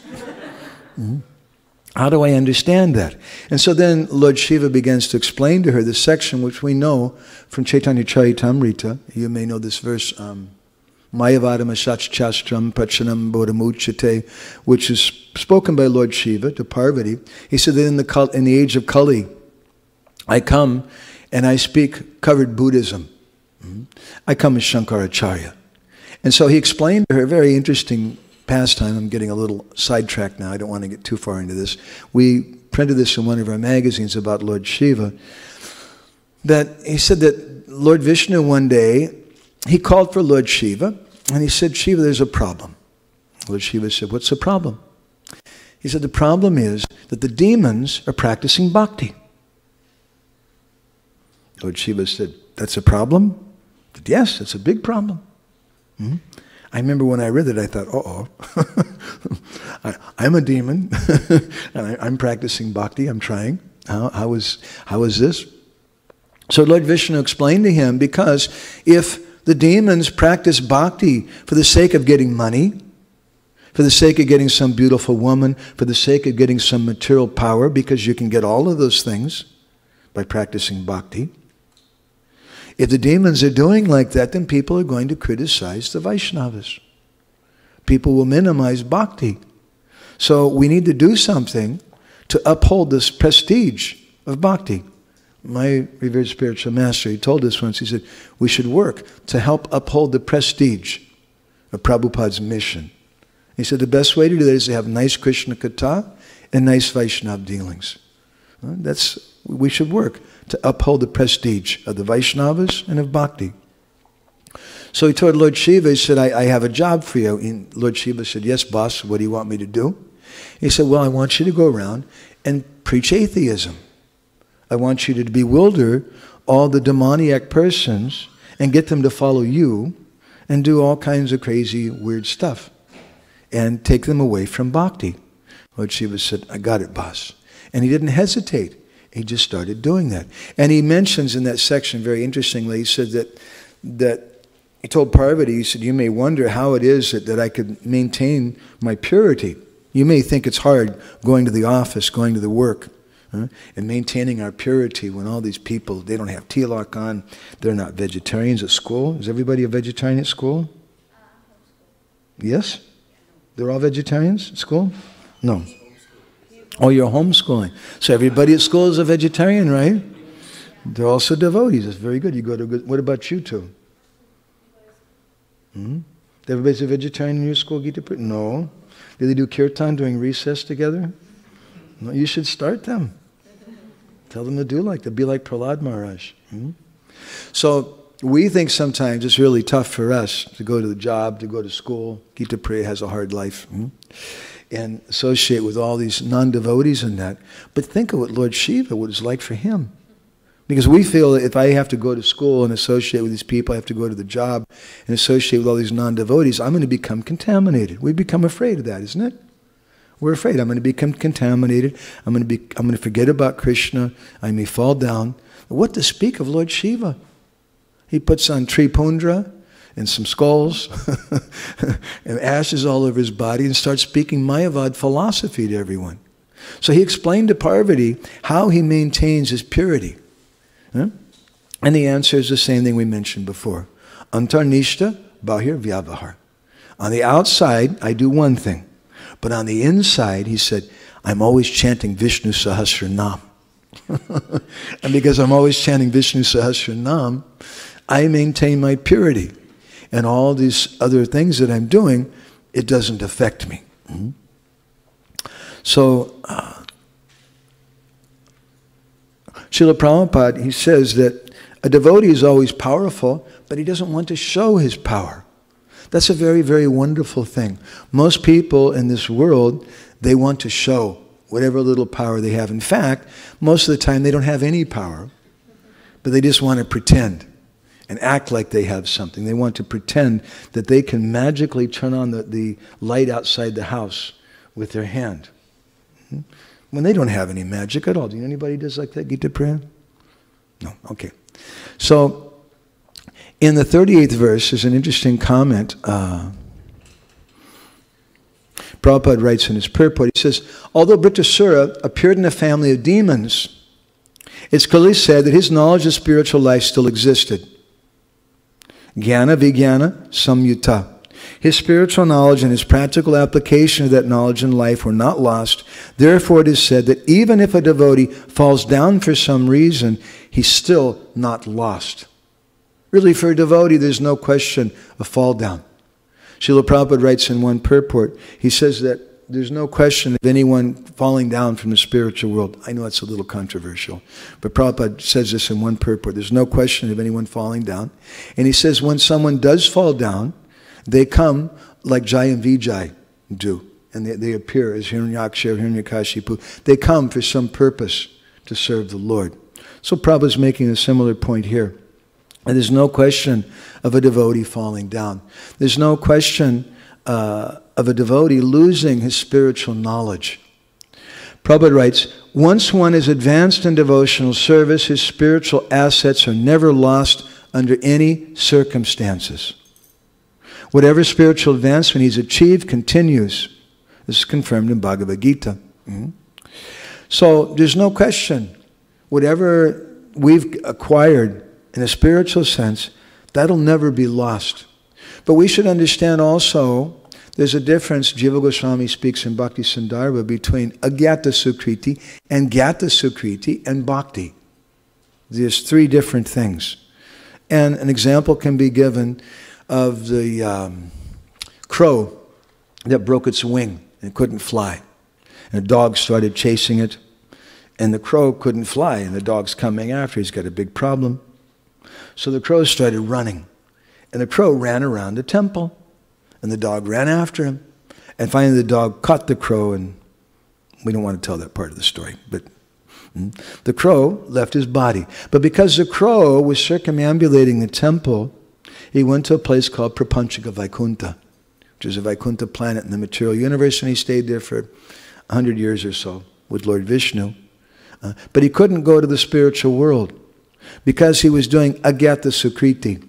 How do I understand that? And so then Lord Shiva begins to explain to her the section which we know from Chaitanya Charitamrita. You may know this verse, Mayavadam Ashachastram Prachanam Bodhamuchate, which is spoken by Lord Shiva to Parvati. He said that in the age of Kali, I come and I speak covered Buddhism. I come as Shankaracharya. And so he explained to her a very interesting pastime. I'm getting a little sidetracked now. I don't want to get too far into this. We printed this in one of our magazines about Lord Shiva. That he said that Lord Vishnu one day, he called for Lord Shiva and he said, Shiva, there's a problem. Lord Shiva said, what's the problem? He said, the problem is that the demons are practicing bhakti. Lord Shiva said, that's a problem? I said, yes, it's a big problem. I remember when I read it, I thought, uh-oh, I'm a demon, and I'm practicing bhakti, I'm trying. How is this? So Lord Vishnu explained to him, because if the demons practice bhakti for the sake of getting money, for the sake of getting some beautiful woman, for the sake of getting some material power, because you can get all of those things by practicing bhakti, if the demons are doing like that, then people are going to criticize the Vaishnavas. People will minimize bhakti. So we need to do something to uphold this prestige of bhakti. My revered spiritual master, he told us once, he said, we should work to help uphold the prestige of Prabhupada's mission. He said the best way to do that is to have nice Krishna Katha and nice Vaishnava dealings. We should work to uphold the prestige of the Vaishnavas and of bhakti. So he told Lord Shiva, he said, I have a job for you. And Lord Shiva said, yes, boss, what do you want me to do? He said, well, I want you to go around and preach atheism. I want you to bewilder all the demoniac persons and get them to follow you and do all kinds of crazy, weird stuff and take them away from bhakti. Lord Shiva said, I got it, boss. And he didn't hesitate He just started doing that. And he mentions in that section, very interestingly, he said that he told Parvati, he said, you may wonder how it is that I could maintain my purity. You may think it's hard going to the office, going to the work, and maintaining our purity when all these people, they don't have tilak on, they're not vegetarians at school. Is everybody a vegetarian at school? Yes? They're all vegetarians at school? No. Oh, you're homeschooling. So everybody at school is a vegetarian, right? They're also devotees. That's very good. You go to good. What about you two? Everybody's a vegetarian in your school, Gita? No. Do they do kirtan during recess together? No, you should start them. Tell them to do like that. Be like Prahlad Maharaj. So we think sometimes it's really tough for us to go to the job, to go to school. Gita Priya has a hard life. And associate with all these non-devotees in that. But think of what Lord Shiva, what it's like for him. Because we feel that if I have to go to school and associate with these people, I have to go to the job and associate with all these non-devotees, I'm going to become contaminated. We become afraid of that, isn't it? We're afraid. I'm going to become contaminated. I'm going to forget about Krishna. I may fall down. What to speak of Lord Shiva? He puts on Tripundra and some skulls and ashes all over his body and starts speaking Mayavad philosophy to everyone. So he explained to Parvati how he maintains his purity. And the answer is the same thing we mentioned before. Antarnishta bahir vyavahar. On the outside, I do one thing. But on the inside, he said, I'm always chanting Vishnu Sahasranam. And because I'm always chanting Vishnu Sahasranam, I maintain my purity. And all these other things that I'm doing, it doesn't affect me. So, Srila Prabhupada, he says that a devotee is always powerful, but he doesn't want to show his power. That's a very, very wonderful thing. Most people in this world, they want to show whatever little power they have. In fact, most of the time they don't have any power, but they just want to pretend and act like they have something. They want to pretend that they can magically turn on the light outside the house with their hand. When they don't have any magic at all. Do you know anybody who does like that, Gita Priya? No, okay. So, in the 38th verse, there's an interesting comment. Prabhupada writes in his purport, he says, although Brittasura appeared in a family of demons, it's clearly said that his knowledge of spiritual life still existed. Jnana vijnana samyutta. His spiritual knowledge and his practical application of that knowledge in life were not lost. Therefore it is said that even if a devotee falls down for some reason, he's still not lost. Really, for a devotee, there's no question of fall down. Srila Prabhupada writes in one purport, he says that there's no question of anyone falling down from the spiritual world. I know that's a little controversial, but Prabhupada says this in one purport. There's no question of anyone falling down. And he says when someone does fall down, they come like Jai and Vijay do. And they appear as Hiranyaksha or Hiranyakashipu. They come for some purpose to serve the Lord. So Prabhupada's making a similar point here. And there's no question of a devotee falling down. There's no question of a devotee losing his spiritual knowledge. Prabhupada writes, once one is advanced in devotional service, his spiritual assets are never lost under any circumstances. Whatever spiritual advancement he's achieved continues. This is confirmed in Bhagavad Gita. So there's no question. Whatever we've acquired in a spiritual sense, that'll never be lost. But we should understand also, there's a difference, Jiva Goswami speaks in Bhakti Sandarbha, between Agyata Sukriti and Gyata Sukriti and Bhakti. There's three different things. And an example can be given of the crow that broke its wing and couldn't fly. And a dog started chasing it, and the crow couldn't fly, and the dog's coming after. He's got a big problem. So the crow started running, and the crow ran around the temple, and the dog ran after him. And finally the dog caught the crow, and we don't want to tell that part of the story, but the crow left his body. But because the crow was circumambulating the temple, he went to a place called Prapanchika Vaikunta, which is a Vaikunta planet in the material universe, and he stayed there for 100 years or so with Lord Vishnu But he couldn't go to the spiritual world because he was doing agyata sukriti.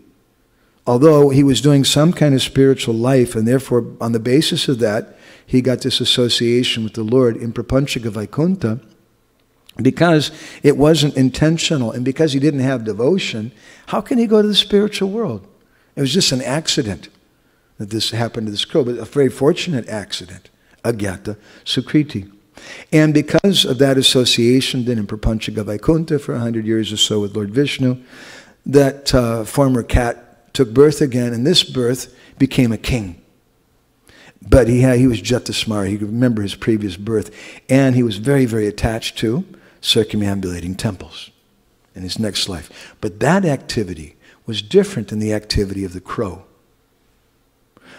Although he was doing some kind of spiritual life, and therefore on the basis of that, he got this association with the Lord in prapanchika Vaikuntha, because it wasn't intentional, and because he didn't have devotion, how can he go to the spiritual world? It was just an accident that this happened to this crow, but a very fortunate accident, agyata sukriti. And because of that association, then in prapanchika Vaikuntha for 100 years or so with Lord Vishnu, that former cat took birth again, and this birth became a king. But he was Jatasmara. He could remember his previous birth. And he was very, very attached to circumambulating temples in his next life. But that activity was different than the activity of the crow.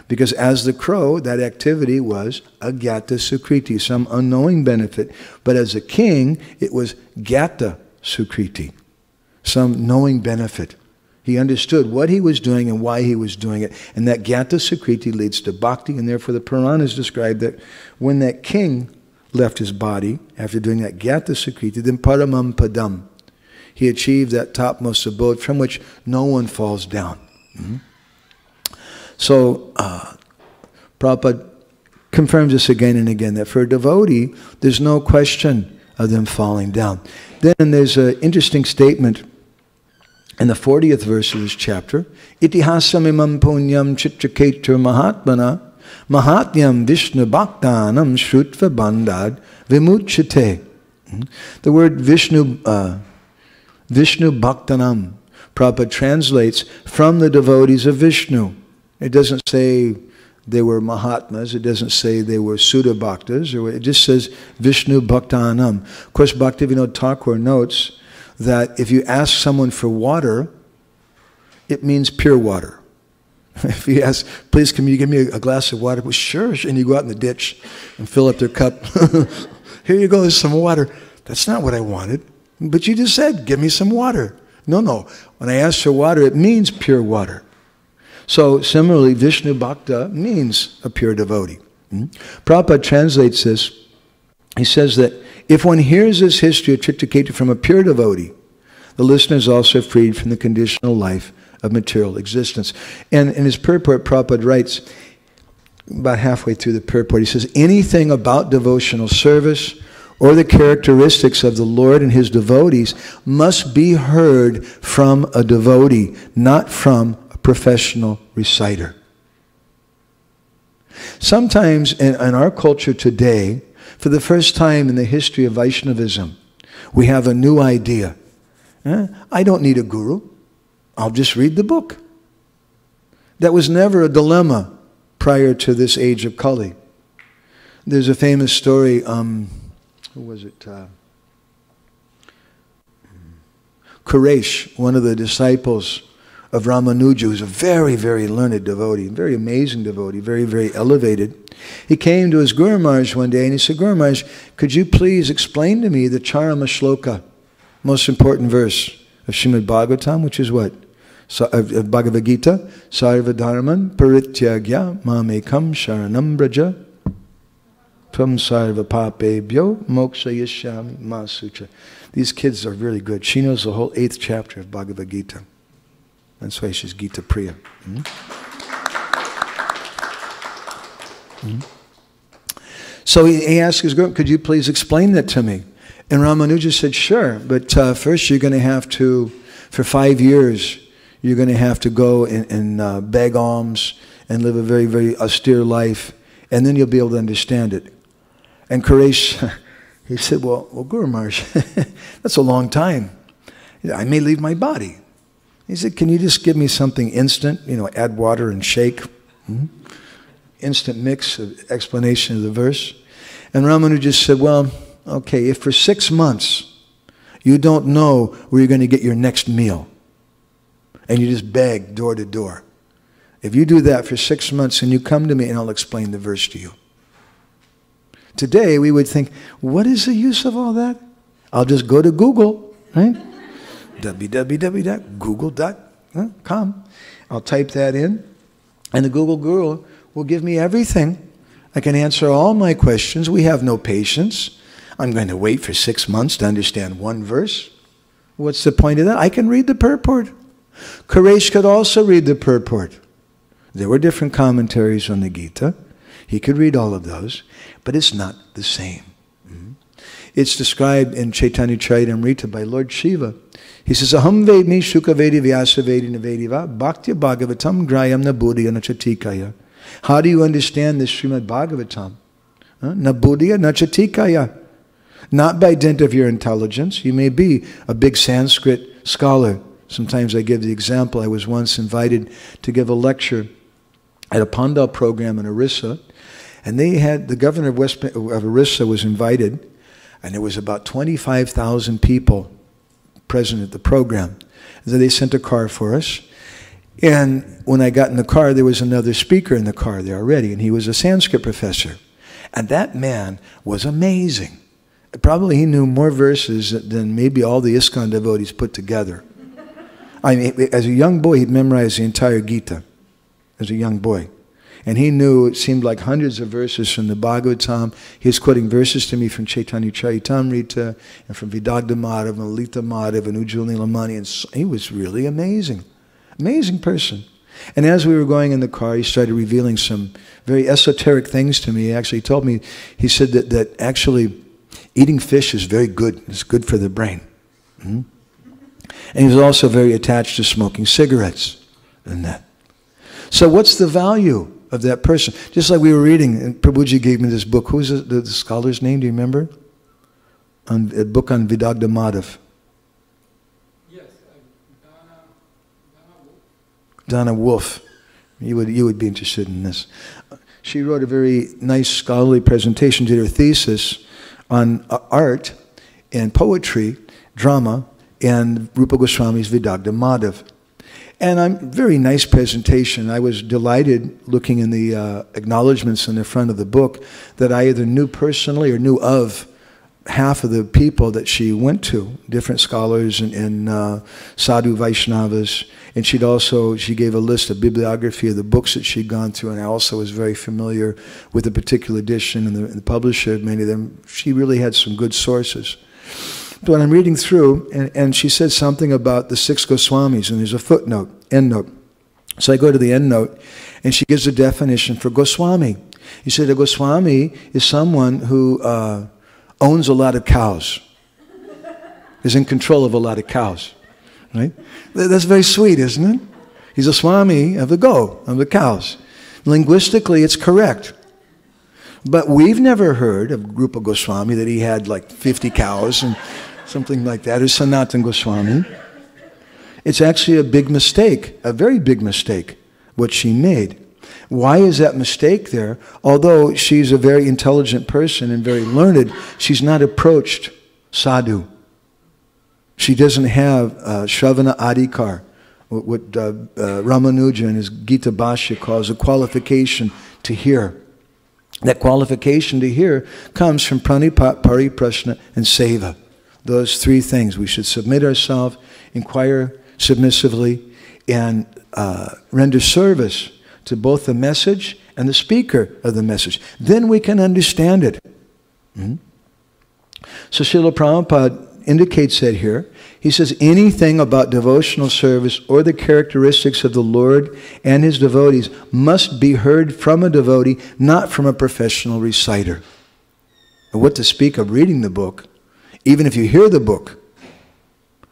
Because as the crow, that activity was agyata sukriti, some unknowing benefit. But as a king, it was gyata sukriti, some knowing benefit. He understood what he was doing and why he was doing it. And that gyata sukriti leads to bhakti. And therefore the Puranas describe that when that king left his body, after doing that gyata sukriti, then paramam padam, he achieved that topmost abode from which no one falls down. So Prabhupada confirms this again and again, that for a devotee, there's no question of them falling down. Then there's an interesting statement in the 40th verse of this chapter, Itihasamimam punyam chitraketur mahatmana mahatyam vishnu bhaktanam shrutva bandad vimuchate. The word Vishnu bhaktanam, Prabhupada translates from the devotees of Vishnu. It doesn't say they were Mahatmas, it doesn't say they were Sudha Bhaktas, it just says Vishnu bhaktanam. Of course, Bhaktivinoda Thakur notes that if you ask someone for water, it means pure water. If you ask, please can you give me a glass of water? Well, sure. And you go out in the ditch and fill up their cup. Here you go, there's some water. That's not what I wanted. But you just said, give me some water. No. When I ask for water, it means pure water. So similarly, Vishnu Bhakta means a pure devotee. Prabhupada translates this. He says that if one hears this history of Chitraketu from a pure devotee, the listener is also freed from the conditional life of material existence. And in his purport, Prabhupada writes, about halfway through the purport, he says, anything about devotional service or the characteristics of the Lord and his devotees must be heard from a devotee, not from a professional reciter. Sometimes in our culture today, for the first time in the history of Vaishnavism, we have a new idea. I don't need a guru. I'll just read the book. That was never a dilemma prior to this age of Kali. There's a famous story, who was it? Quresh, one of the disciples of Ramanuja, who's a very, very learned devotee, very amazing devotee, very, very elevated. He came to his Guru Maharaj one day and he said, Guru Maharaj, could you please explain to me the Charama Shloka, most important verse of Srimad Bhagavatam, which is what? Of Bhagavad Gita, Sarva Dharman Parityagya Mamekam Sharanam Braja Tvam Sarva Papebhyo Moksha Yashyami Masucha. These kids are really good. She knows the whole 8th chapter of Bhagavad Gita. That's why she's Gita Priya. So he asked his guru, could you please explain that to me? And Ramanuja said, sure, but first you're going to have to, for 5 years, you're going to have to go and beg alms and live a very, very austere life, and then you'll be able to understand it. And Quresh, he said, well, Guru Maharaj, that's a long time. I may leave my body. He said, can you just give me something instant, add water and shake? Instant mix, explanation of the verse. And Ramanuja said, well, okay, if for 6 months you don't know where you're going to get your next meal, and you just beg door to door, if you do that for 6 months and you come to me and I'll explain the verse to you. Today we would think, what is the use of all that? I'll just go to Google, right? www.google.com. I'll type that in, and the Google Guru will give me everything. I can answer all my questions. We have no patience. I'm going to wait for 6 months to understand one verse. What's the point of that? I can read the purport. Quresh could also read the purport. There were different commentaries on the Gita. He could read all of those, but it's not the same. It's described in Chaitanya Charitamrita by Lord Shiva. He says, Aham vedmi shuka vedi vyasa vedi navedi va bhakti bhagavatam grayam nabuddhya nachatikaya. How do you understand this Srimad Bhagavatam? Nabuddhya nachatikaya. Not by dint of your intelligence. You may be a big Sanskrit scholar. Sometimes I give the example. I was once invited to give a lecture at a Pandal program in Orissa, and they had, the governor of Orissa was invited, and there was about 25,000 people present at the program. So they sent a car for us, and when I got in the car, there was another speaker in the car there already, and he was a Sanskrit professor. And that man was amazing. Probably he knew more verses than maybe all the ISKCON devotees put together. I mean, as a young boy, he'd memorized the entire Gita, as a young boy. And he knew, it seemed like hundreds of verses from the Bhagavatam. He was quoting verses to me from Chaitanya Charitamrita, and from Vidagdha Madhav, and Lalita Madhav, and Ujjwal Nilamani, and he was really amazing. Amazing person. And as we were going in the car, he started revealing some very esoteric things to me. He actually told me, he said that actually eating fish is very good. It's good for the brain. And he was also very attached to smoking cigarettes and that. So what's the value of that person? Just like we were reading, and Prabhuji gave me this book. Who's the scholar's name? Do you remember? A book on Vidagdha Madhav. Yes, Donna Wolf. You would be interested in this. She wrote a very nice scholarly presentation, did her thesis on art and poetry, drama, and Rupa Goswami's Vidagdha Madhav. And a very nice presentation. I was delighted looking in the acknowledgments in the front of the book that I either knew personally or knew of half of the people that she went to, different scholars and sadhu Vaishnavas. And she gave a list of bibliography of the books that she'd gone through, and I also was very familiar with the particular edition and the publisher of many of them. She really had some good sources. But when I'm reading through, and she said something about the 6 Goswamis, and there's a footnote, endnote. So I go to the endnote, and she gives a definition for Goswami. He said a Goswami is someone who owns a lot of cows, is in control of a lot of cows. Right? That's very sweet, isn't it? He's a Swami of the cows. Linguistically, it's correct. But we've never heard of Rupa Goswami that he had like 50 cows and something like that, or Sanatan Goswami. It's actually a big mistake, a very big mistake, what she made. Why is that mistake there? Although she's a very intelligent person and very learned, she's not approached sadhu. She doesn't have Shravana Adhikar, what Ramanuja in his Gita Bhashya calls a qualification to hear. That qualification to hear comes from pranipat, pariprashna, and seva. Those 3 things. We should submit ourselves, inquire submissively, and render service to both the message and the speaker of the message. Then we can understand it. So Srila Prabhupada indicates that here. He says anything about devotional service or the characteristics of the Lord and His devotees must be heard from a devotee, not from a professional reciter. And what to speak of reading the book, even if you hear the book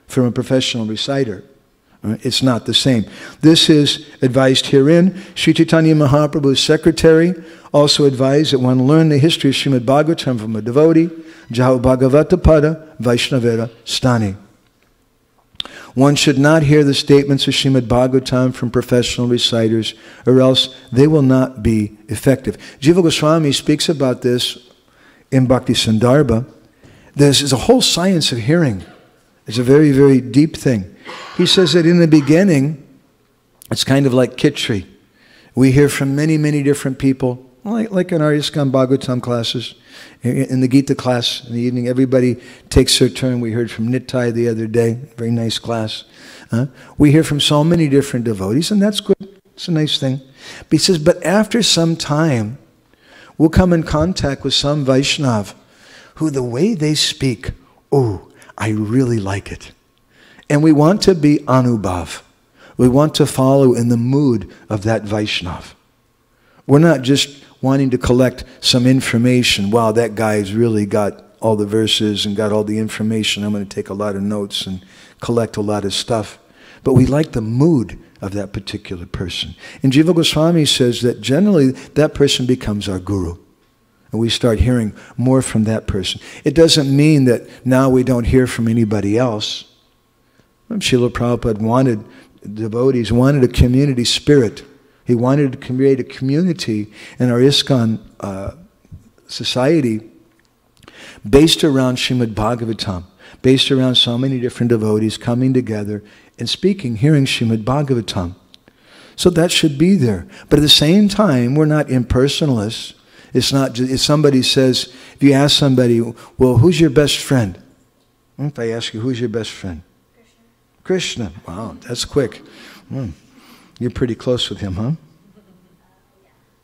from a professional reciter, it's not the same. This is advised herein. Sri Chaitanya Mahaprabhu's secretary also advised that one learn the history of Srimad Bhagavatam from a devotee, Jahu Bhagavata Pada Vaishnavera Stani. One should not hear the statements of Srimad Bhagavatam from professional reciters, or else they will not be effective. Jiva Goswami speaks about this in Bhakti Sandarbha. There's a whole science of hearing. It's a very, very deep thing. He says that in the beginning, it's kind of like Kitri. We hear from many, many different people, like in our ISKCON Bhagavatam classes. In the Gita class in the evening, everybody takes their turn. We heard from Nittai the other day, very nice class. We hear from so many different devotees, and that's good. It's a nice thing. But he says, but after some time, we'll come in contact with some Vaishnav who the way they speak, oh, I really like it. And we want to be Anubhav. We want to follow in the mood of that Vaishnav. We're not just wanting to collect some information. Wow, that guy's really got all the verses and got all the information. I'm going to take a lot of notes and collect a lot of stuff. But we like the mood of that particular person. And Jiva Goswami says that generally that person becomes our guru. And we start hearing more from that person. It doesn't mean that now we don't hear from anybody else. Srila Prabhupada wanted devotees, wanted a community spirit. He wanted to create a community in our ISKCON society based around Srimad Bhagavatam, based around so many different devotees coming together and speaking, hearing Srimad Bhagavatam. So that should be there. But at the same time, we're not impersonalists. It's not just, if somebody says, if you ask somebody, well, who's your best friend? If I ask you, who's your best friend? Krishna. Wow, that's quick. You're pretty close with him, huh?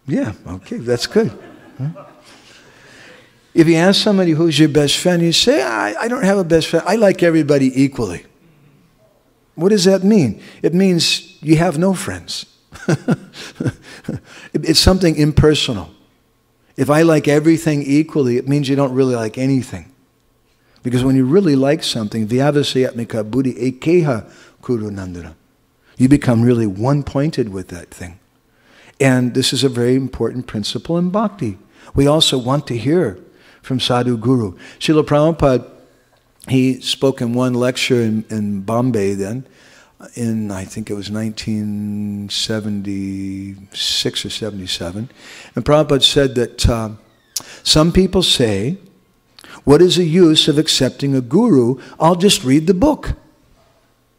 Yeah, okay, that's good. Huh? If you ask somebody who's your best friend, you say, I don't have a best friend. I like everybody equally. What does that mean? It means you have no friends. It's something impersonal. If I like everything equally, it means you don't really like anything. Because when you really like something, vyavasayatmika buddhi ekeha kuru nandana, you become really one-pointed with that thing. And this is a very important principle in bhakti. We also want to hear from Sadhu Guru. Srila Prabhupada, he spoke in one lecture in Bombay then, in I think it was 1976 or 77. And Prabhupada said that some people say, what is the use of accepting a guru? I'll just read the book.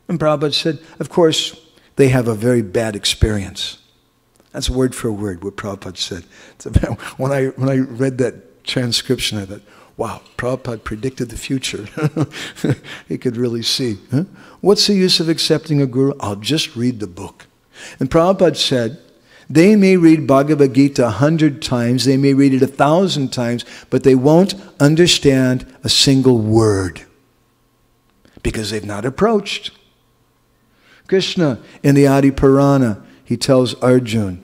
And Prabhupada said, of course, they have a very bad experience. That's word for word what Prabhupada said. When I read that transcription, I thought, wow, Prabhupada predicted the future. He could really see. Huh? What's the use of accepting a guru? I'll just read the book. And Prabhupada said, they may read Bhagavad Gita 100 times, they may read it 1,000 times, but they won't understand a single word because they've not approached. Krishna, in the Adi Purana, he tells Arjuna,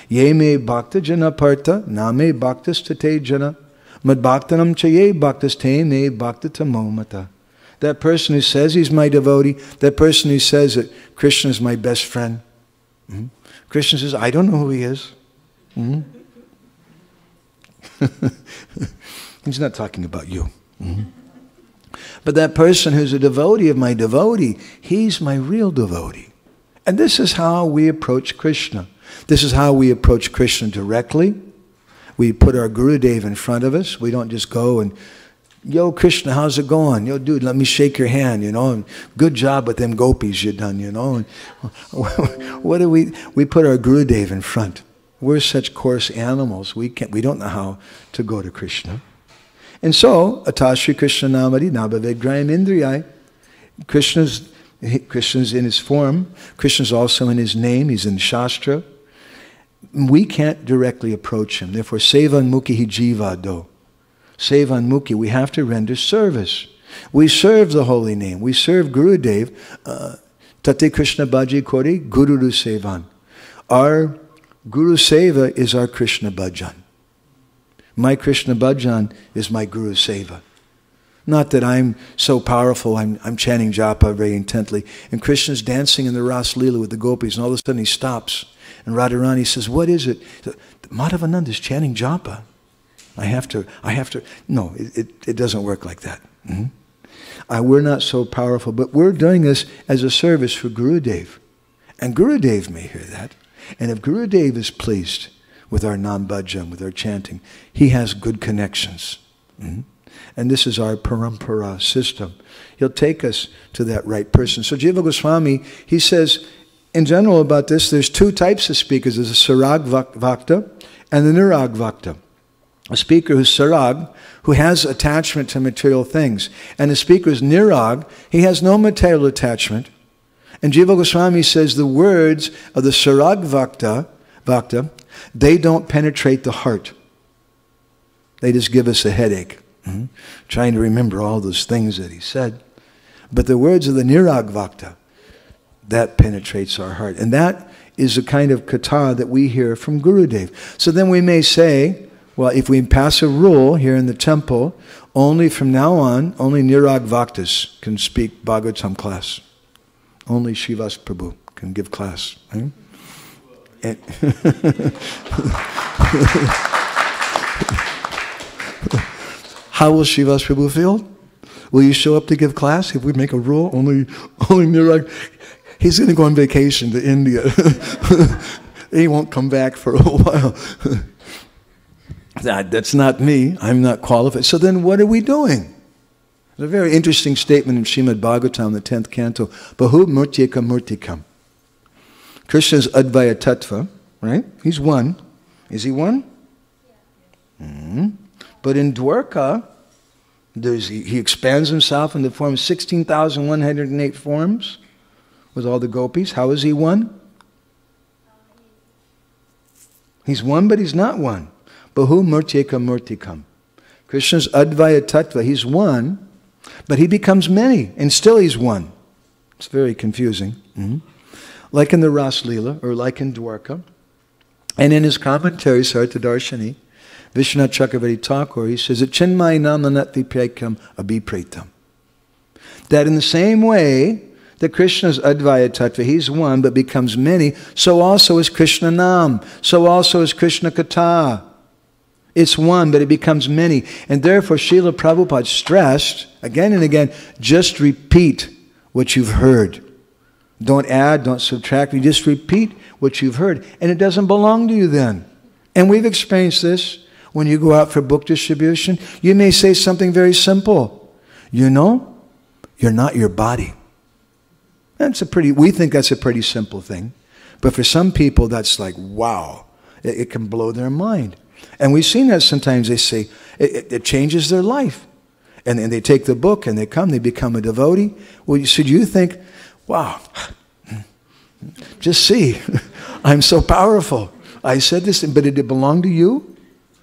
Ye me bhakta jana parta, na me bhaktas tate jana, mad bhaktanam chaye bhaktas te me bhakta tamomata. That person who says he's my devotee, that person who says that Krishna is my best friend, Krishna says, I don't know who he is. He's not talking about you. But that person who's a devotee of my devotee, he's my real devotee. And this is how we approach Krishna. This is how we approach Krishna directly. We put our Gurudev in front of us. We don't just go and, yo, Krishna, how's it going? Yo, dude, let me shake your hand, you know. And good job with them gopis you done, you know. And what do we put our Gurudev in front. We're such coarse animals. We don't know how to go to Krishna. And so, Atashri Krishna Namadi Nabhavegrayam Indriyai. Krishna's in his form. Krishna's also in his name. He's in Shastra. We can't directly approach him. Therefore, Sevanmukhi Jiva Do. Sevanmukhi, we have to render service. We serve the holy name. We serve Gurudev. Tate Krishna Bhaji Kori Guru Sevan. Our Guru Seva is our Krishna Bhajan. My Krishna Bhajan is my Guru Seva. Not that I'm so powerful, I'm chanting japa very intently. And Krishna's dancing in the Ras Leela with the gopis, and all of a sudden he stops. And Radharani says, what is it? Madhavananda is chanting japa. I have to, no, it doesn't work like that. We're not so powerful, but we're doing this as a service for Gurudev. And Gurudev may hear that. And if Gurudev is pleased with our Nam Bhajan, with our chanting, he has good connections. And this is our parampara system. He'll take us to that right person. So Jiva Goswami, he says, in general about this, there's two types of speakers. There's a Sarag Vakta and the Nirag Vakta. A speaker who's Sarag, who has attachment to material things. And a speaker who's Nirag, he has no material attachment. And Jiva Goswami says the words of the Sarag Vakta, they don't penetrate the heart. They just give us a headache. trying to remember all those things that he said. But the words of the Niragvakta, that penetrates our heart. And that is a kind of katha that we hear from Gurudev. So then we may say, well, if we pass a rule here in the temple, only from now on, only Niragvaktas can speak Bhagavatam class. Only Srivas Prabhu can give class. Right? And how will Srivas Prabhu feel? Will you show up to give class if we make a rule? Only Nirag. He's going to go on vacation to India. He won't come back for a while. That's not me. I'm not qualified. So then what are we doing? There's a very interesting statement in Srimad Bhagavatam, the 10th canto. Bahu murtyeka murtikam. Krishna's Advaya Tattva, right? He's one. Is he one? Mm-hmm. But in Dwarka, he expands himself in the form of 16,108 forms with all the gopis. How is he one? He's one, but he's not one. Bahu murtyeka murtikam. Krishna's Advaya Tattva, he's one, but he becomes many, and still he's one. It's very confusing. Mm-hmm. Like in the Ras Leela, or like in Dwarka. And in his commentary, Sartadarshani, Vishwanath Chakravarti Thakur, he says, Chinmayinam nanatviprekyam abhipretam. That in the same way that Krishna's Advaya Tattva, he's one, but becomes many, so also is Krishna Nam, so also is Krishna Katha. It's one, but it becomes many. And therefore, Srila Prabhupada stressed, again and again, just repeat what you've heard. Don't add, don't subtract. You just repeat what you've heard. And it doesn't belong to you then. And we've experienced this. When you go out for book distribution, you may say something very simple. You know, you're not your body. We think that's a pretty simple thing. But for some people, that's like, wow. It can blow their mind. And we've seen that sometimes. They say, it changes their life. And they take the book and they become a devotee. Well, you think, wow, just see, I'm so powerful. I said this, but did it belong to you?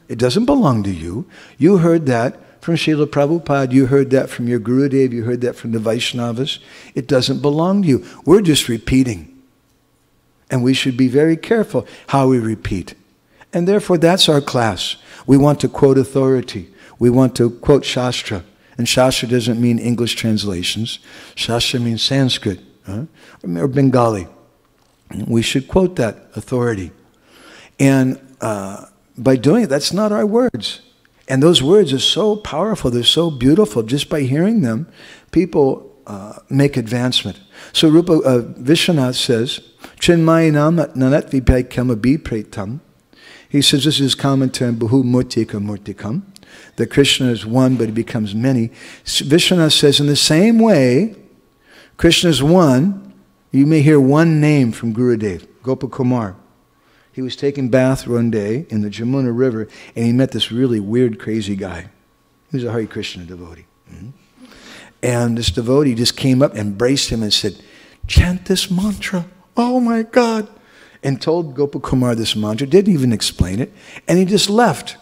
It doesn't belong to you. You heard that from Srila Prabhupada. You heard that from your Gurudev. You heard that from the Vaishnavas. It doesn't belong to you. We're just repeating. And we should be very careful how we repeat. And therefore, that's our class. We want to quote authority. We want to quote Shastra. And Shastra doesn't mean English translations. Shastra means Sanskrit or Bengali. We should quote that authority. And by doing it, that's not our words. And those words are so powerful, they're so beautiful. Just by hearing them, people make advancement. So Rupa Vishwanath says, Chinmayinam nanatvipaikam abhipretam. He says, this is his commentary on Bahu murtyeka murtikam, that Krishna is one, but he becomes many. Vishwanath says, in the same way, Krishna is one. You may hear one name from Gurudev, Gopakumar. He was taking bath one day in the Jamuna River, and he met this really weird, crazy guy. He was a Hare Krishna devotee. And this devotee just came up, embraced him, and said, chant this mantra. Oh my God. And told Gopakumar this mantra, didn't even explain it, and he just left.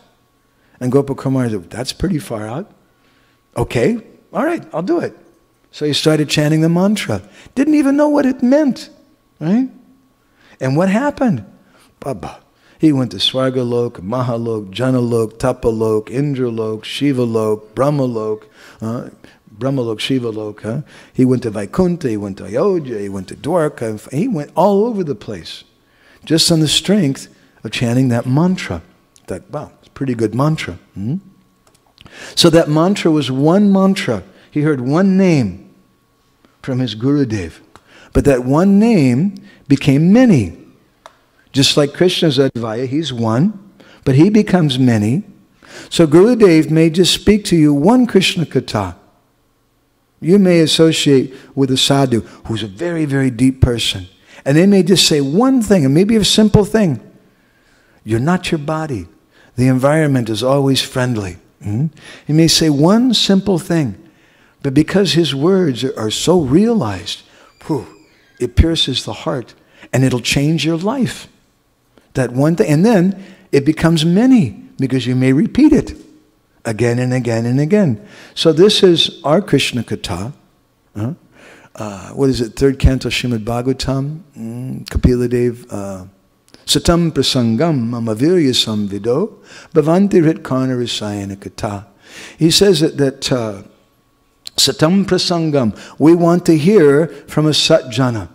And Gopakumar said, that's pretty far out. Okay, all right, I'll do it. So he started chanting the mantra. Didn't even know what it meant, right? And what happened? Baba. He went to Swargalok, Mahalok, Janalok, Tapalok, Indralok, Shivalok, Brahmalok, Brahmalok, Shivalok. He went to Vaikuntha, he went to Ayodhya, he went to Dwarka. He went all over the place. Just on the strength of chanting that mantra. That, wow, it's a pretty good mantra. So that mantra was one mantra. He heard one name from his Gurudev. But that one name became many. Just like Krishna's Advaya, he's one, but he becomes many. So Gurudev may just speak to you one Krishna Katha. You may associate with a sadhu who's a very, very deep person. And they may just say one thing, and maybe a simple thing. You're not your body. The environment is always friendly. He may say one simple thing, but because his words are so realized, it pierces the heart, and it'll change your life. That one thing, and then it becomes many, because you may repeat it. again and again and again. So this is our Krishna Katha. What is it? Third canto Srimad Bhagavatam, Kapila Dev. Satam prasangam mamavirya samvido bhavanti ritkarna risayana katha. He says that satam prasangam, we want to hear from a satjana,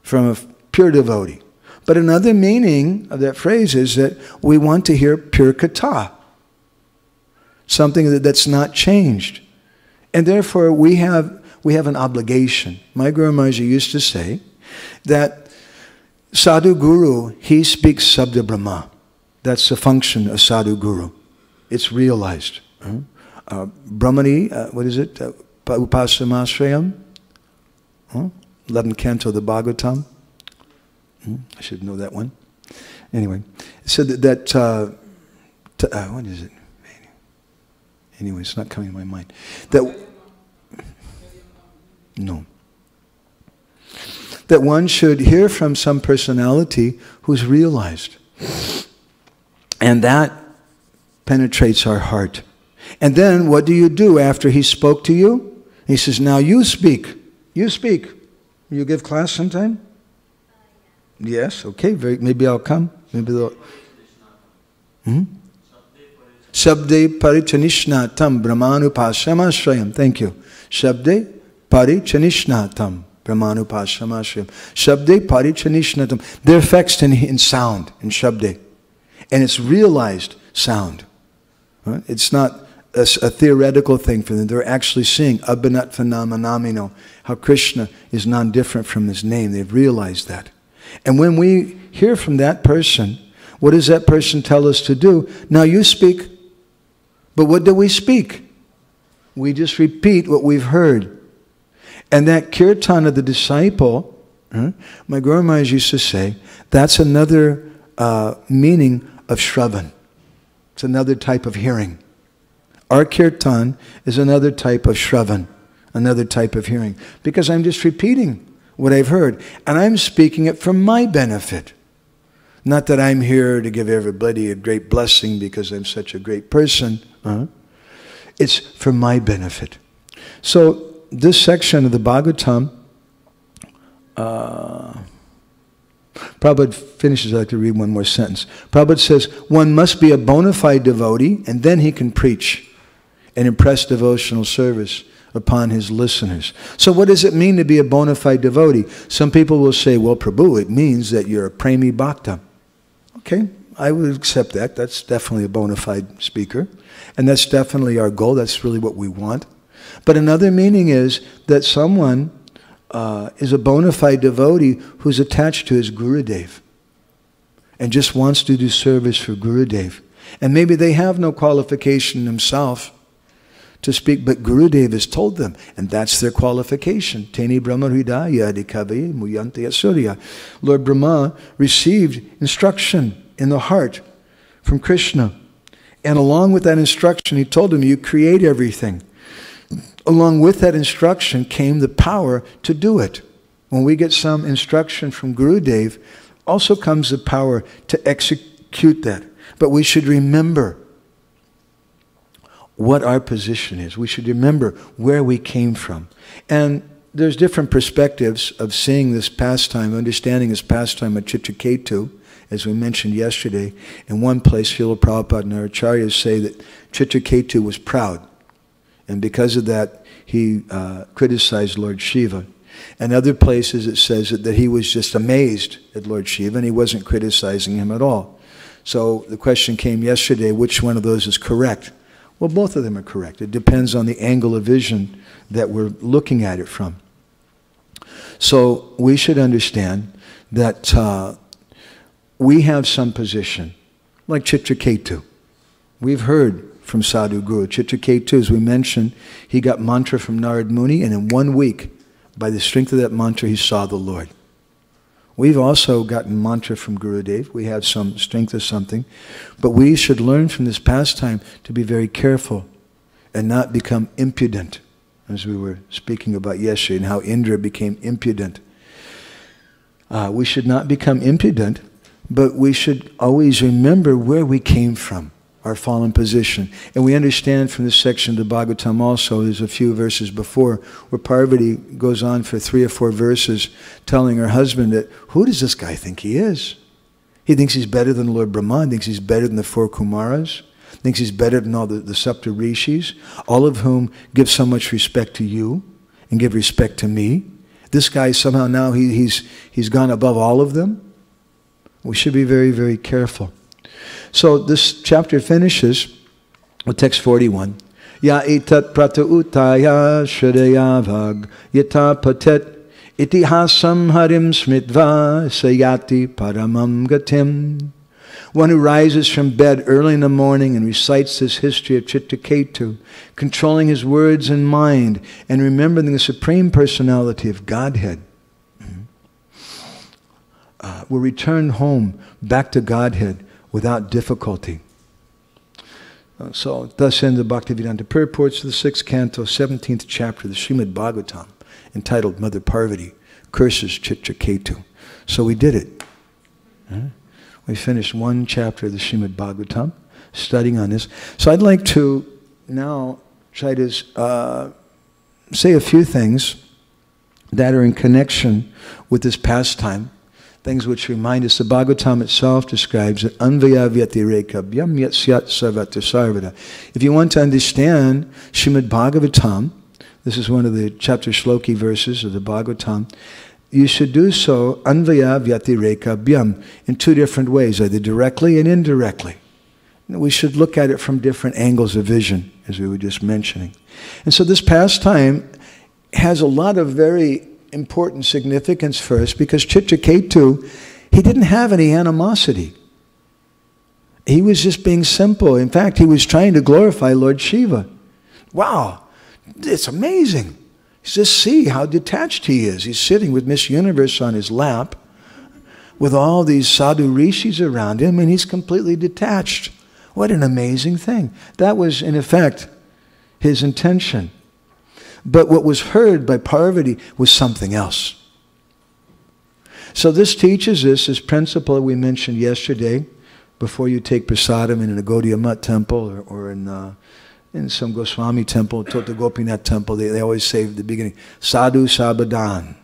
from a pure devotee. But another meaning of that phrase is that we want to hear pure katha, something that's not changed. And therefore we have an obligation. My Guru Maharaj used to say that Sadhu Guru, he speaks Sabda Brahma. That's the function of Sadhu Guru. It's realized. Brahmani, what is it? Upasamashrayam? 11th canto of the Bhagavatam. I should know that one. Anyway, so what is it? Anyway, it's not coming to my mind. That one should hear from some personality who's realized. And that penetrates our heart. And then what do you do after he spoke to you? He says, now you speak. You speak. You give class sometime? Yes, okay, maybe I'll come. Maybe they'll... Shabde parichanishnatam brahmanupashamashrayam. Thank you. Shabde parichanishnatam. Brahmanupashamashrayam. Shabde parichanishnatam. They're fixed in sound, in shabde. And it's realized sound. Right? It's not a theoretical thing for them. They're actually seeing abhinat phenomenamino, how Krishna is non-different from his name. They've realized that. And when we hear from that person, what does that person tell us to do? Now you speak. But what do we speak? We just repeat what we've heard. And that kirtan of the disciple, my Guru Maharaj used to say, that's another meaning of shravan. It's another type of hearing. Our kirtan is another type of shravan, another type of hearing. Because I'm just repeating what I've heard. And I'm speaking it for my benefit. Not that I'm here to give everybody a great blessing because I'm such a great person. It's for my benefit. So, this section of the Bhagavatam, Prabhupada finishes, I'd like to read one more sentence. Prabhupada says, one must be a bona fide devotee, and then he can preach and impress devotional service upon his listeners. So what does it mean to be a bona fide devotee? Some people will say, well, Prabhu, it means that you're a premi bhakta. Okay, I would accept that. That's definitely a bona fide speaker. And that's definitely our goal. That's really what we want. But another meaning is that someone is a bona fide devotee who's attached to his Gurudev and just wants to do service for Gurudev. And maybe they have no qualification themselves to speak, but Gurudev has told them, and that's their qualification. Teni Brahma Hridaya Adhikave Muyanti Asurya. Lord Brahma received instruction in the heart from Krishna. And along with that instruction, he told him, you create everything. Along with that instruction came the power to do it. When we get some instruction from Gurudev, also comes the power to execute that. But we should remember what our position is. We should remember where we came from. And there's different perspectives of seeing this pastime, understanding this pastime of Chitraketu, as we mentioned yesterday. In one place, Srila Prabhupada and our acharyas say that Chitraketu was proud. And because of that, he criticized Lord Shiva. And other places it says that he was just amazed at Lord Shiva and he wasn't criticizing him at all. So the question came yesterday, which one of those is correct? Well, both of them are correct. It depends on the angle of vision that we're looking at it from. So we should understand that we have some position, like Chitraketu. We've heard from Sadhu Guru. Chitraketu, as we mentioned, he got mantra from Narad Muni, and in 1 week, by the strength of that mantra, he saw the Lord. We've also gotten mantra from Gurudev. We have some strength of something. But we should learn from this pastime to be very careful and not become impudent, as we were speaking about yesterday, and how Indra became impudent. We should not become impudent, but we should always remember where we came from. our fallen position. And we understand from this section of the Bhagavatam also, there's a few verses before, where Parvati goes on for 3 or 4 verses telling her husband that, who does this guy think he is? He thinks he's better than Lord Brahma, he thinks he's better than the 4 Kumaras, thinks he's better than all the Sapta Rishis, all of whom give so much respect to you and give respect to me. This guy somehow now he's gone above all of them. We should be very, very careful. So this chapter finishes with text 41. Ya etat prata utaya shridayavag yata patet itihasam harim smitva sayati paramam gatim. One who rises from bed early in the morning and recites this history of Chitraketu, controlling his words and mind, and remembering the Supreme Personality of Godhead, will return home back to Godhead without difficulty. So, thus end the Bhaktivedanta Purports of the 6th canto, 17th chapter of the Srimad Bhagavatam, entitled Mother Parvati Curses Chitraketu. So we did it. We finished one chapter of the Srimad Bhagavatam, studying on this. So I'd like to now try to say a few things that are in connection with this pastime, things which remind us. The Bhagavatam itself describes it, Anvaya Vyatirekabhyam Yat Syat Sarvatra Sarvada. If you want to understand Srimad Bhagavatam, this is one of the chapter shloki verses of the Bhagavatam, you should do so Anvaya Vyatirekabhyam in 2 different ways, either directly and indirectly. We should look at it from different angles of vision, as we were just mentioning. And so this pastime has a lot of very important significance for us, because Chitraketu, he didn't have any animosity. He was just being simple. In fact, he was trying to glorify Lord Shiva. Wow, it's amazing. Just see how detached he is. He's sitting with Miss Universe on his lap, with all these sadhu rishis around him, and he's completely detached. What an amazing thing. That was, in effect, his intention. But what was heard by Parvati was something else. So this teaches us this principle we mentioned yesterday, before you take prasadam in a Gaudiya Math temple or in some Goswami temple, Tota Gopinath temple, they always say at the beginning, Sadhu Sabadan.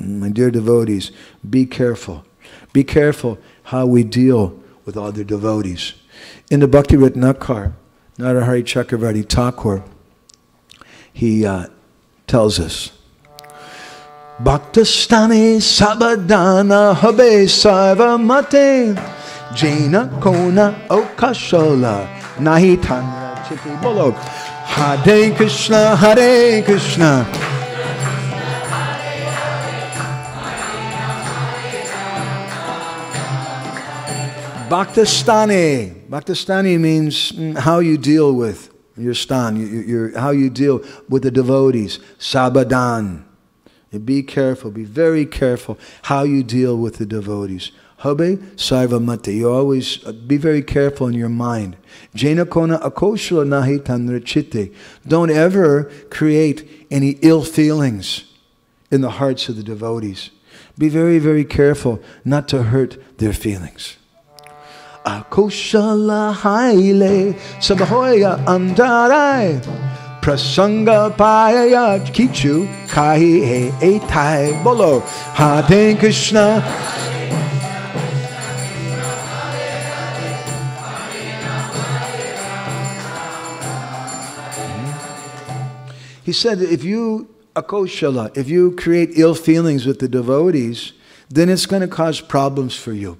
My dear devotees, be careful. Be careful how we deal with other devotees. In the Bhakti Ratnakar, Narahari Chakravarti Thakur, he tells us, Bhaktastane Sabadana Habe Sarva Mate Jaina Kona Okashola Nahi Tanra Chiti Bolo Hare Krishna Hare Krishna Bhaktastani. Bhaktastani means how you deal with your stan, how you deal with the devotees. Sabadan. Be careful, be very careful how you deal with the devotees. Habe sarva mate. You always be very careful in your mind. Jaina kona akoshla nahi tanra chitte. Don't ever create any ill feelings in the hearts of the devotees. Be very, very careful not to hurt their feelings. Akoshala haile sabahoya andarai prasanga paya kichu kahi he etai bolo Hare Krishna. He said, if you akoshala, if you create ill feelings with the devotees, then it's going to cause problems for you.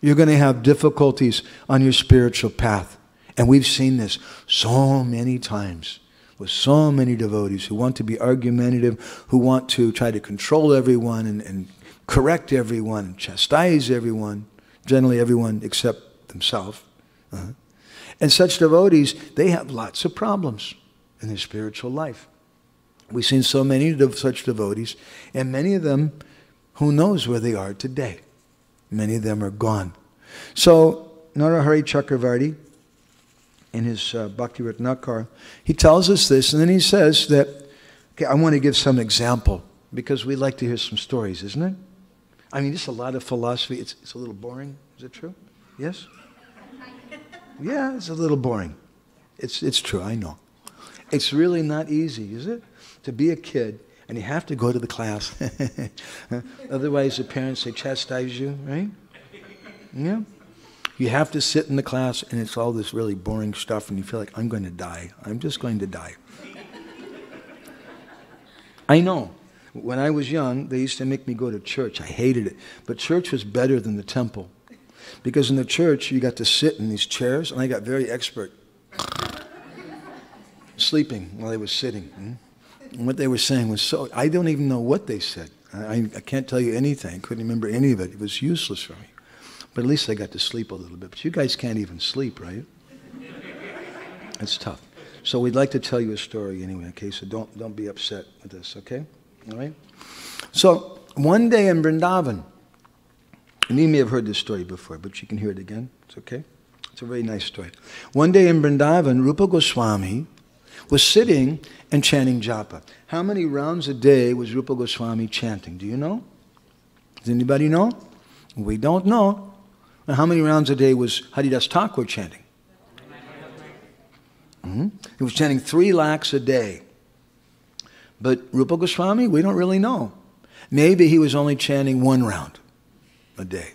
You're going to have difficulties on your spiritual path. And we've seen this so many times with so many devotees who want to be argumentative, who want to try to control everyone and correct everyone, and chastise everyone, generally everyone except themselves. And such devotees, they have lots of problems in their spiritual life. We've seen so many of such devotees, and many of them, who knows where they are today? Many of them are gone. So, Narahari Chakravarti, in his Bhakti Ratnakar, he tells us this, and then he says that, okay, I want to give some example, because we like to hear some stories, isn't it? I mean, just a lot of philosophy. It's a little boring. Is it true? Yes? Yeah, it's a little boring. It's true, I know. It's really not easy, is it? To be a kid and you have to go to the class. Otherwise the parents, they chastise you, right? Yeah. You have to sit in the class and it's all this really boring stuff and you feel like, I'm going to die. I'm just going to die. I know. When I was young, they used to make me go to church. I hated it. But church was better than the temple. Because in the church, you got to sit in these chairs, and I got very expert. Sleeping while I was sitting. And what they were saying was so, I don't even know what they said. I can't tell you anything. I couldn't remember any of it. It was useless for me. But at least I got to sleep a little bit. But you guys can't even sleep, right? It's tough. So we'd like to tell you a story anyway, okay? So don't be upset with this, okay? All right? So one day in Vrindavan, and you may have heard this story before, but you can hear it again. It's okay? It's a very nice story. One day in Vrindavan, Rupa Goswami was sitting and chanting japa. How many rounds a day was Rupa Goswami chanting? Do you know? Does anybody know? We don't know. And how many rounds a day was Haridas Thakur chanting? He was chanting 3 lakhs a day. But Rupa Goswami, we don't really know. Maybe he was only chanting 1 round a day.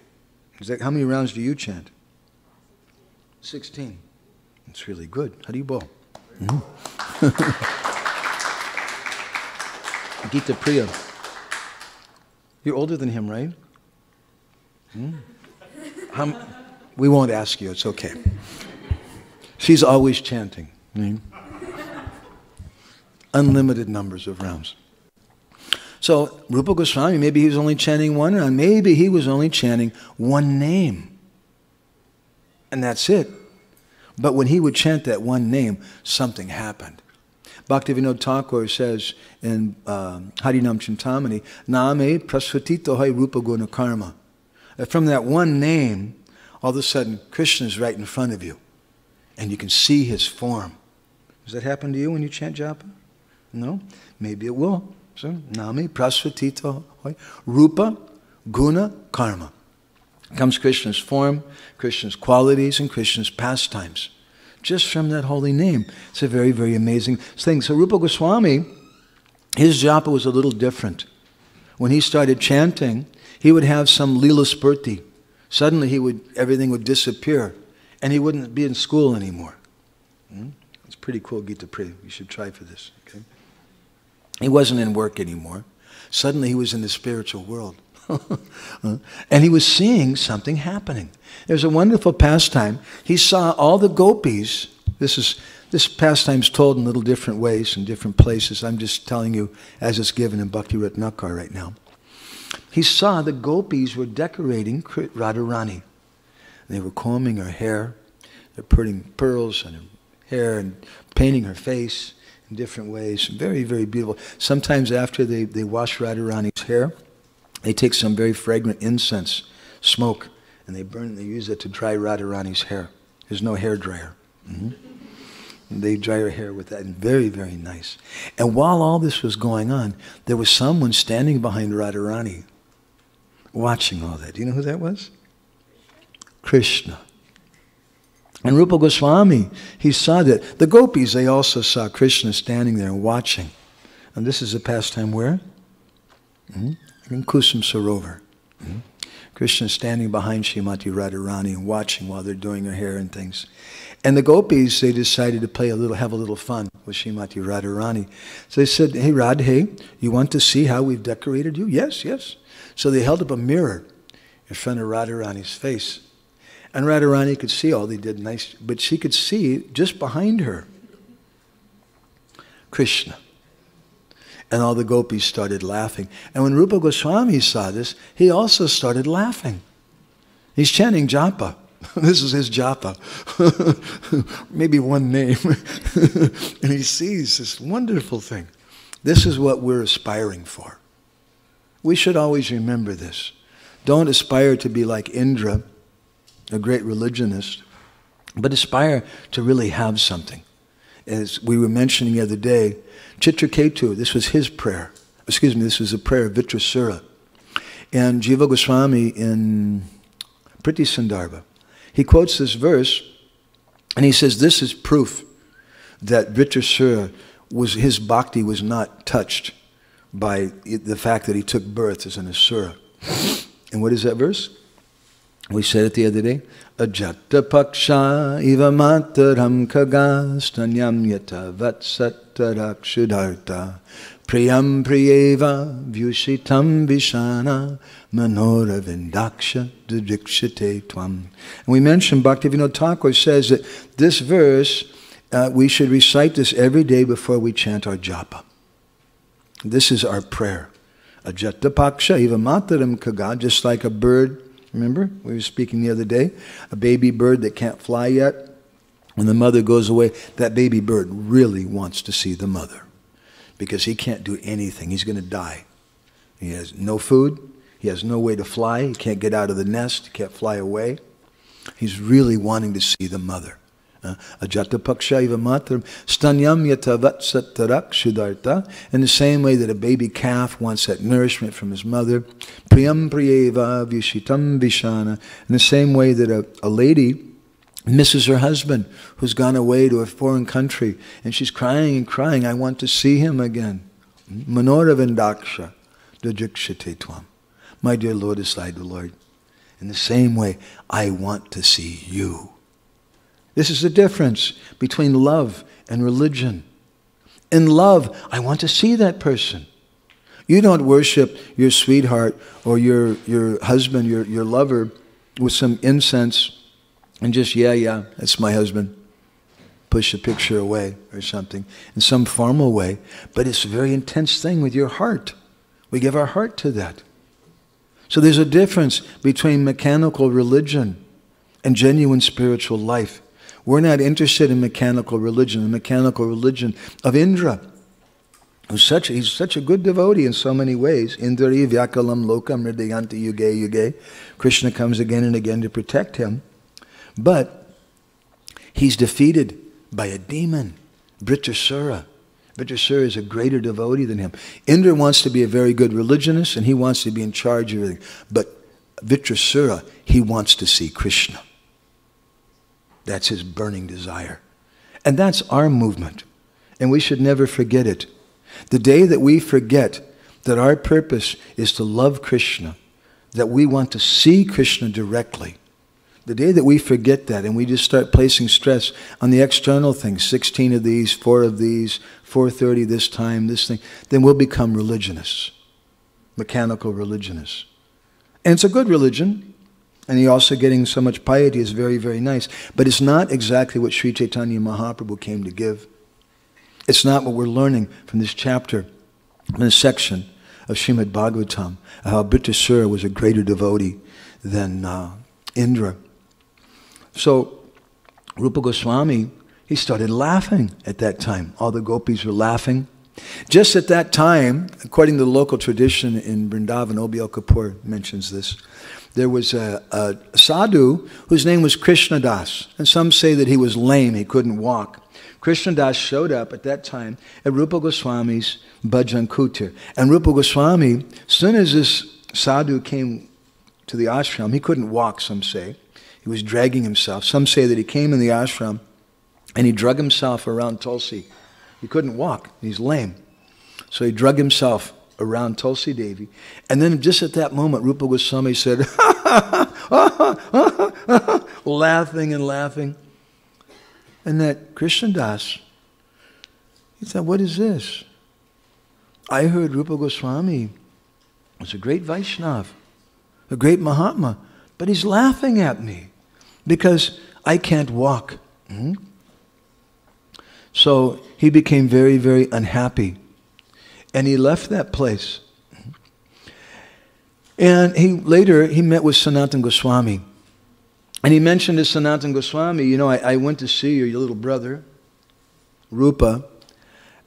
How many rounds do you chant? 16. That's really good. How do you bowl? Gita Priya. You're older than him, right? We won't ask you. It's okay. She's always chanting. Unlimited numbers of rounds. So Rupa Goswami, maybe he was only chanting 1 round. Maybe he was only chanting 1 name. And that's it. But when he would chant that 1 name, something happened. Bhaktivinoda Thakur says in Harinam Chintamani, Name prasvatito hai rupa guna karma. From that 1 name, all of a sudden Krishna is right in front of you. And you can see his form. Does that happen to you when you chant japa? No? Maybe it will. So, Nami prasvatito hai rupa guna karma. Comes Krishna's form, Krishna's qualities, and Krishna's pastimes. Just from that holy name. It's a very, very amazing thing. So Rupa Goswami, his japa was a little different. When he started chanting, he would have some lila spurti. Suddenly everything would disappear, and he wouldn't be in school anymore. It's pretty cool, Gita Priya. You should try for this. Okay? He wasn't in work anymore. Suddenly he was in the spiritual world. And he was seeing something happening. There's a wonderful pastime. He saw all the gopis. This pastime's told in little different ways in different places. I'm just telling you as it's given in Bhakti Ratnakar right now. He saw the gopis were decorating Radharani. They were combing her hair. They're putting pearls in her hair and painting her face in different ways. Very, very beautiful. Sometimes after they wash Radharani's hair, they take some very fragrant incense, smoke, and they use it to dry Radharani's hair. There's no hair dryer. They dry her hair with that, and very, very nice. And while all this was going on, there was someone standing behind Radharani, watching all that. Do you know who that was? Krishna. And Rupa Goswami, he saw that. The gopis, they also saw Krishna standing there and watching. And this is a pastime where? In Kusum Sarovar. Krishna standing behind Srimati Radharani and watching while they're doing her hair and things. And the gopis, they decided to have a little fun with Srimati Radharani. So they said, hey Radhe, you want to see how we've decorated you? Yes, yes. So they held up a mirror in front of Radharani's face. And Radharani could see all they did nice, but she could see just behind her Krishna. And all the gopis started laughing. And when Rupa Goswami saw this, he also started laughing. He's chanting japa. This is his japa. Maybe 1 name. And he sees this wonderful thing. This is what we're aspiring for. We should always remember this. Don't aspire to be like Indra, a great religionist, but aspire to really have something. As we were mentioning the other day, Chitraketu, this was his prayer. This was a prayer of Vitrasura. And Jiva Goswami in Priti Sandarbha, he quotes this verse And he says this is proof that Vritrasura his bhakti was not touched by the fact that he took birth as an asura. And what is that verse? We said it the other day. Ajata paksha iva mataram kagastanyam yata vatsatarakshudarta priyam priyeva vyushitam vishana manora vindaksha didikshate tvam. And we mentioned Bhaktivinoda Thakur says that this verse, we should recite this every day before we chant our japa. This is our prayer. Ajata paksha iva mataram kaga, just like a bird. Remember, we were speaking the other day, a baby bird that can't fly yet. When the mother goes away, that baby bird really wants to see the mother because he can't do anything. He's going to die. He has no food. He has no way to fly. He can't get out of the nest. He can't fly away. He's really wanting to see the mother. Ajata paksha iva mataram stanyam yata vatsatarak shudarta. In the same way that a baby calf wants that nourishment from his mother. Priyam priyeva vyushitam vishana. In the same way that a lady misses her husband who's gone away to a foreign country and she's crying and crying, I want to see him again. Manora vindaksha dajikshate tvam. My dear Lord, aside the Lord. In the same way, I want to see you. This is the difference between love and religion. In love, I want to see that person. You don't worship your sweetheart or your husband, your lover, with some incense and just, yeah, that's my husband. Push the picture away or something in some formal way. But it's a very intense thing with your heart. We give our heart to that. So there's a difference between mechanical religion and genuine spiritual life. We're not interested in mechanical religion, the mechanical religion of Indra. He's such a good devotee in so many ways. Indri vyakalam lokam hridayanti yuge yuge. Krishna comes again and again to protect him. But he's defeated by a demon, Vritrasura. Vritrasura is a greater devotee than him. Indra wants to be a very good religionist and he wants to be in charge of everything. But Vritrasura, he wants to see Krishna. That's his burning desire. And that's our movement. And we should never forget it. The day that we forget that our purpose is to love Krishna, that we want to see Krishna directly, the day that we forget that and we just start placing stress on the external things, 16 of these, 4 of these, 4:30 this time, this thing, then we'll become religionists, mechanical religionists. And it's a good religion. And he also getting so much piety is very, very nice. But it's not exactly what Sri Chaitanya Mahaprabhu came to give. It's not what we're learning from this chapter, from this section of Srimad Bhagavatam, how Vritrasura was a greater devotee than Indra. So Rupa Goswami, he started laughing at that time. All the gopis were laughing. Just at that time, according to the local tradition in Vrindavan, Obiel Kapoor mentions this, there was a sadhu whose name was Krishnadas. And some say that he was lame, he couldn't walk. Krishnadas showed up at that time at Rupa Goswami's Bhajan Kutir. And Rupa Goswami, as soon as this sadhu came to the ashram, he couldn't walk, some say. He was dragging himself. Some say that he came in the ashram and he drug himself around Tulsi. He couldn't walk. He's lame. So he drug himself around Tulsi Devi. And then just at that moment, Rupa Goswami said, laughing and laughing. And that Krishnadas, he thought, what is this? I heard Rupa Goswami was a great Vaishnav, a great Mahatma, but he's laughing at me because I can't walk. So he became very, very unhappy. And he left that place. And later he met with Sanatana Goswami. And he mentioned to Sanatana Goswami, I went to see your little brother, Rupa,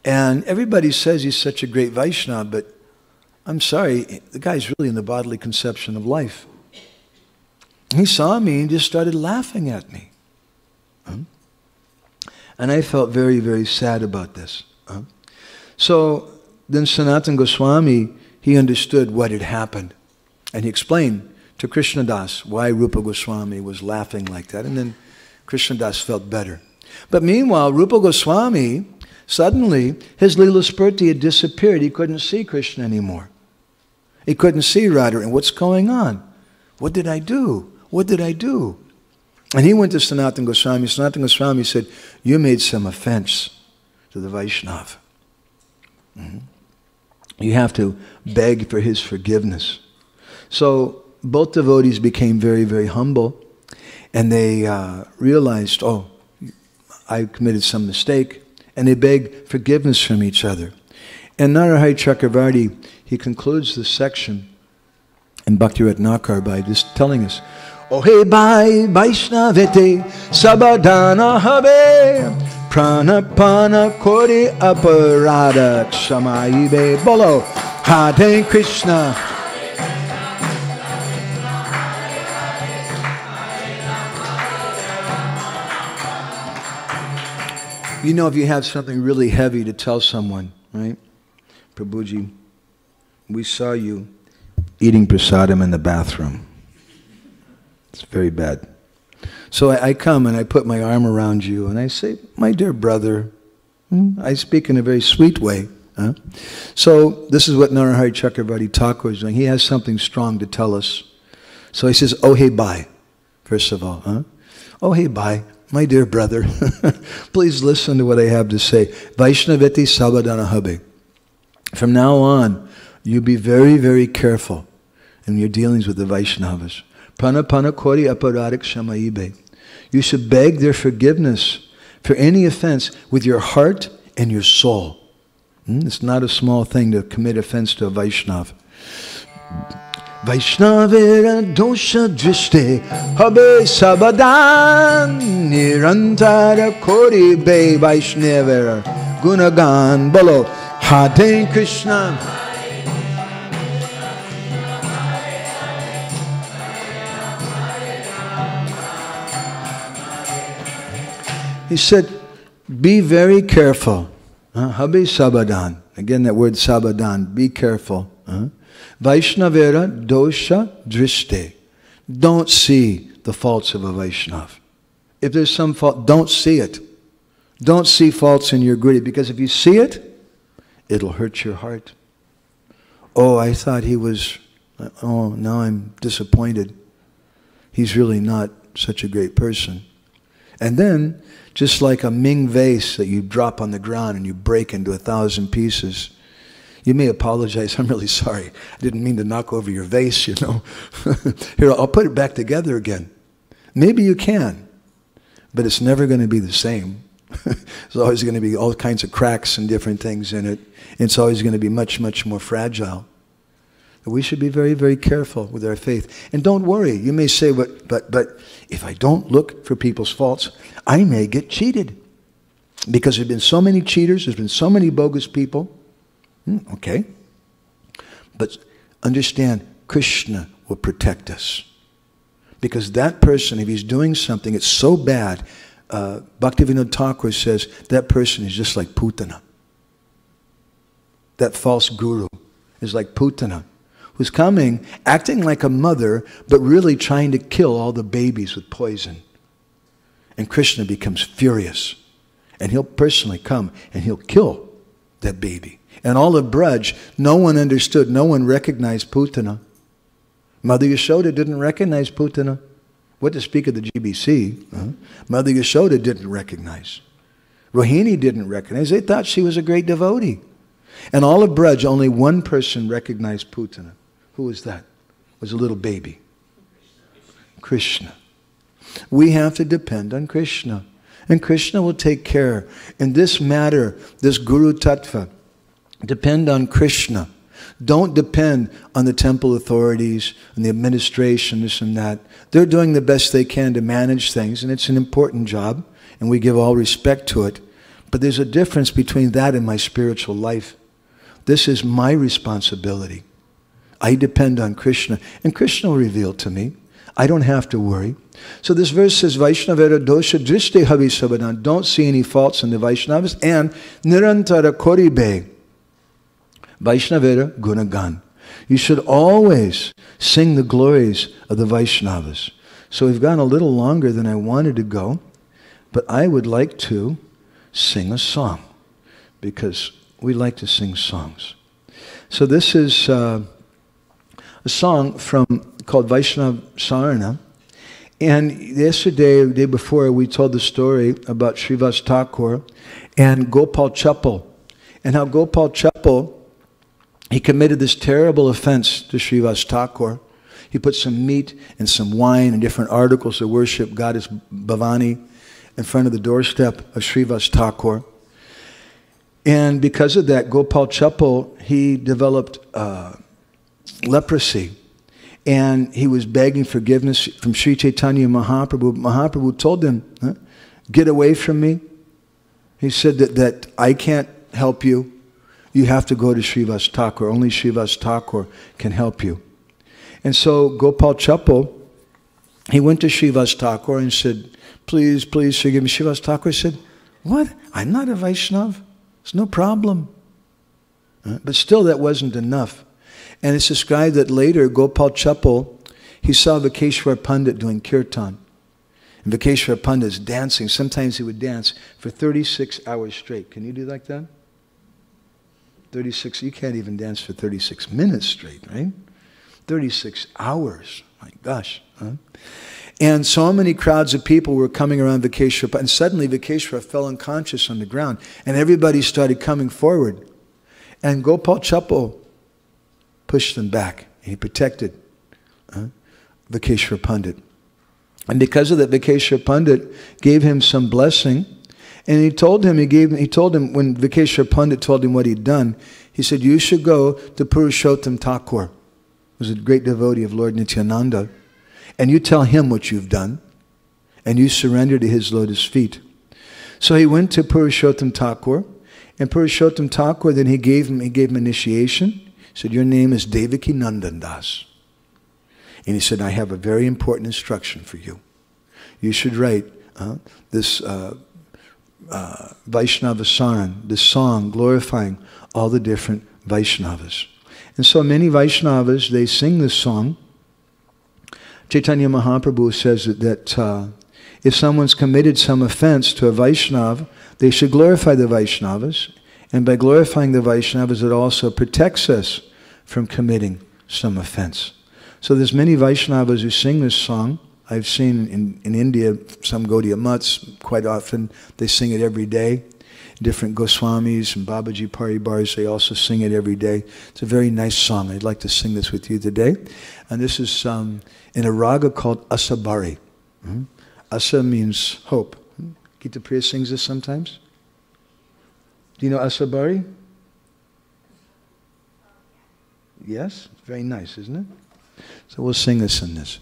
and everybody says he's such a great Vaishnava, but I'm sorry, the guy's really in the bodily conception of life. He saw me and just started laughing at me. And I felt very, very sad about this. So then Sanatana Goswami, he understood what had happened. And he explained to Krishnadas why Rupa Goswami was laughing like that. And then Krishnadas felt better. But meanwhile, Rupa Goswami, suddenly, his Leela Spurti had disappeared. He couldn't see Krishna anymore. He couldn't see Radha. And what's going on? What did I do? What did I do? And he went to Sanatana Goswami. Sanatana Goswami said, you made some offense to the Vaishnava. You have to beg for his forgiveness. So both devotees became very, very humble. And they realized, oh, I committed some mistake. And they begged forgiveness from each other. And Narahari Chakravarti, he concludes this section in Bhakti Ratnakar by just telling us, oh hey bhai Vaishnavete sabadana habe prana pana kori aparada kshamayibe bolo Hare Krishna. You know, if you have something really heavy to tell someone, right? Prabhuji, we saw you eating prasadam in the bathroom. It's very bad. So I come and I put my arm around you and I say, my dear brother, I speak in a very sweet way. So this is what Narahari Chakravarti Thakur is doing. He has something strong to tell us. So he says, oh hey bye, first of all. Oh hey bye, my dear brother. Please listen to what I have to say. Vaishnaveti Sabadana Habe. From now on, you be very, very careful in your dealings with the Vaishnavas. Prana pana kori aparadik shamaibe. You should beg their forgiveness for any offense with your heart and your soul. It's not a small thing to commit offense to a Vaishnava. Vaishnavera dosha drishte habe sabadan nirantara kori be Vaishnavera gunagan bolo Hare Krishna. He said, be very careful. Habe sabadan. Again, that word sabadan. Be careful. Vaishnavera dosha drishte. Don't see the faults of a Vaishnava. If there's some fault, don't see it. Don't see faults in your guru, because if you see it, it'll hurt your heart. Oh, I thought he was, oh, now I'm disappointed. He's really not such a great person. And then, just like a Ming vase that you drop on the ground and you break into 1,000 pieces, you may apologize. I'm really sorry. I didn't mean to knock over your vase, you know. Here, I'll put it back together again. Maybe you can, but it's never going to be the same. There's always going to be all kinds of cracks and different things in it. It's always going to be much, much more fragile. We should be very, very careful with our faith. And don't worry. You may say, but if I don't look for people's faults, I may get cheated. Because there have been so many cheaters, there's been so many bogus people. Okay. But understand, Krishna will protect us. Because that person, if he's doing something, it's so bad. Bhaktivinoda Thakur says, that person is just like Putana. That false guru is like Putana, who's coming, acting like a mother, but really trying to kill all the babies with poison. And Krishna becomes furious. And he'll personally come and he'll kill that baby. And all of Braj, no one understood, no one recognized Putana. Mother Yashoda didn't recognize Putana. What to speak of the GBC? Mother Yashoda didn't recognize. Rohini didn't recognize. They thought she was a great devotee. And all of Braj, only one person recognized Putana. Who was that? It was a little baby. Krishna. We have to depend on Krishna. And Krishna will take care. In this matter, this Guru Tattva, depend on Krishna. Don't depend on the temple authorities and the administration, this and that. They're doing the best they can to manage things, and it's an important job, and we give all respect to it. But there's a difference between that and my spiritual life. This is my responsibility. I depend on Krishna, and Krishna will reveal to me. I don't have to worry. So this verse says, Vaishnavera dosha drishte havi sabadan. Don't see any faults in the Vaishnavas. And nirantara koribe. Vaishnavera gunagan. You should always sing the glories of the Vaishnavas. So we've gone a little longer than I wanted to go. but I would like to sing a song, because we like to sing songs. So this is a song called Vaishnava Sarana. And yesterday, the day before, we told the story about Srivas Thakur and Gopal Chappal, and how Gopal Chappal, he committed this terrible offense to Srivas Thakur. He put some meat and some wine and different articles of worship, Goddess Bhavani, in front of the doorstep of Srivas Thakur. And because of that, Gopal Chappal, he developed leprosy. And he was begging forgiveness from Sri Chaitanya Mahaprabhu. Mahaprabhu told him, get away from me. He said that I can't help you. You have to go to Srivas Thakur. Only Srivas Thakur can help you. And so Gopal Chappal, he went to Srivas Thakur and said, please, please forgive me. Srivas Thakur said, what? I'm not a Vaishnava. It's no problem. But still that wasn't enough. And it's described that later Gopal Chappal, he saw Vikeshwar Pandit doing kirtan. And Vikeshwar Pandit is dancing. Sometimes he would dance for 36 hours straight. Can you do like that? 36, you can't even dance for 36 minutes straight, right? 36 hours, my gosh. Huh? And so many crowds of people were coming around Vikeshwar, and suddenly Vikeshwar fell unconscious on the ground, and everybody started coming forward. And Gopal Chappal pushed them back. He protected Vikeshwar Pandit. And because of that, Vikeshwar Pandit gave him some blessing. And he told him when Vikeshwar Pandit told him what he'd done, he said, you should go to Purushottam Thakur, who was a great devotee of Lord Nityananda, and you tell him what you've done, and you surrender to his lotus feet. So he went to Purushottam Thakur, and Purushottam Thakur, then he gave him initiation. He said, your name is Devaki Nandan Das. And he said, I have a very important instruction for you. You should write this Vaishnava Saran, this song glorifying all the different Vaishnavas. And so many Vaishnavas, they sing this song. Chaitanya Mahaprabhu says that if someone's committed some offense to a Vaishnava, they should glorify the Vaishnavas. And by glorifying the Vaishnavas, it also protects us from committing some offense. So there's many Vaishnavas who sing this song. I've seen in India, some Gaudiya Mutts, quite often, they sing it every day. Different Goswamis and Babaji Paribars, they also sing it every day. It's a very nice song. I'd like to sing this with you today. And this is in a raga called Asabari. Asa means hope. Gita Priya sings this sometimes. Do you know Asabari? Yes? Very nice, isn't it? So we'll sing this in this.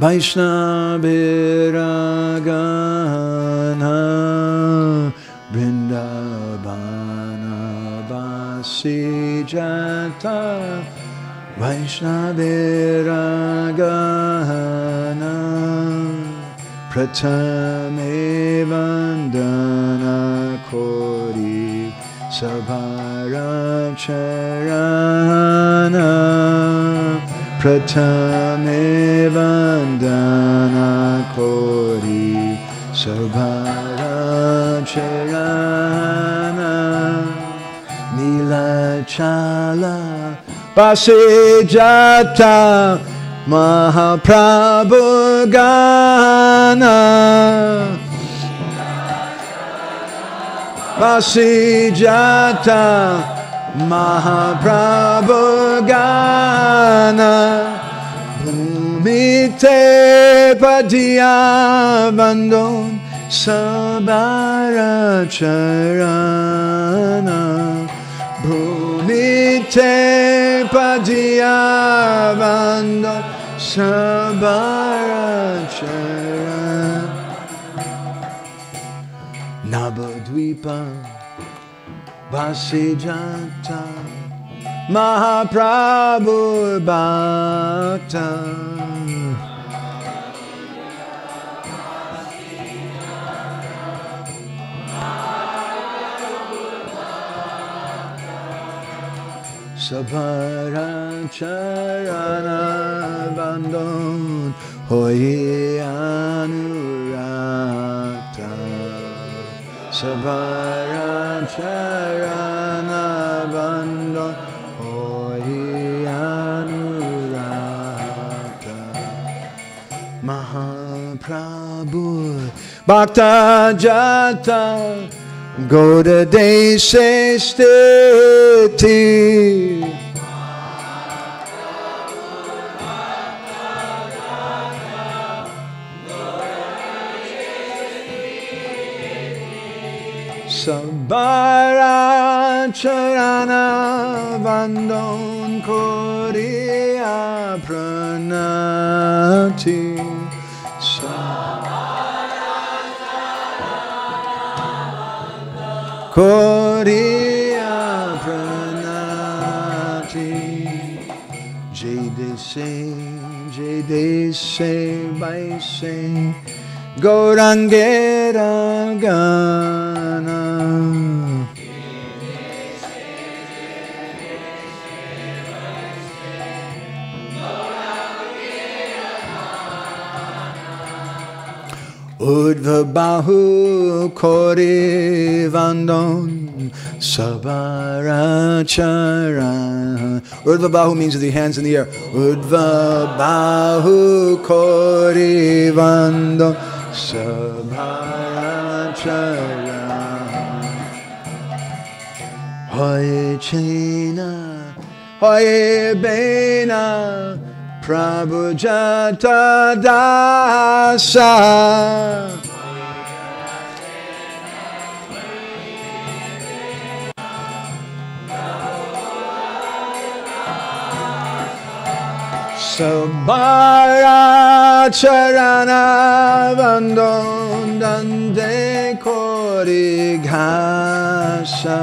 Vaishnavira Vrindavana Vasi Jata Vaishnavira Gana Pratame Vandana Kori Sabhara Charana Pratame Vandana Kori Sabhara Charana Nilachala Pasijata Mahaprabhu Gana Pasijata Mahaprabhu Gana Bhumite Padya Vandon Sabara Charana Bhumite Padya Vandon Sabara Charana Nabadvipa Vasijata Mahaprabhu Bhakta Sabara charana bandon hoye anurakta. Sabara charana bandon hoye anurakta. Mahaprabhu Bhakta Jata Goda Deshe Sthiti Sabara Charana Vandon Koriya Pranati Koriya Pranati Jai Deshe Baise Gaurangera Gana Udva Bahu Kori Vandon Sabarachara. Udva Bahu means with the hands in the air. Udva Bahu Kori Vandon Sabarachara. Hoye Chena Hoye Bena Prabhu Jata Dasa Sabara Charana Vandon Dande Kori Ghasa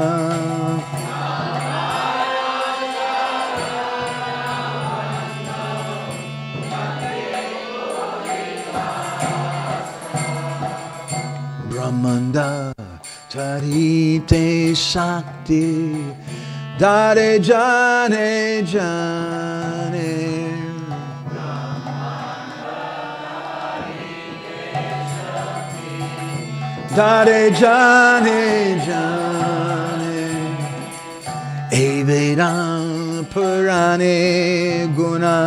Brahmanda Tarite Shakti Dare Jane Jane Dare Jane Jane Eveda Purane Guna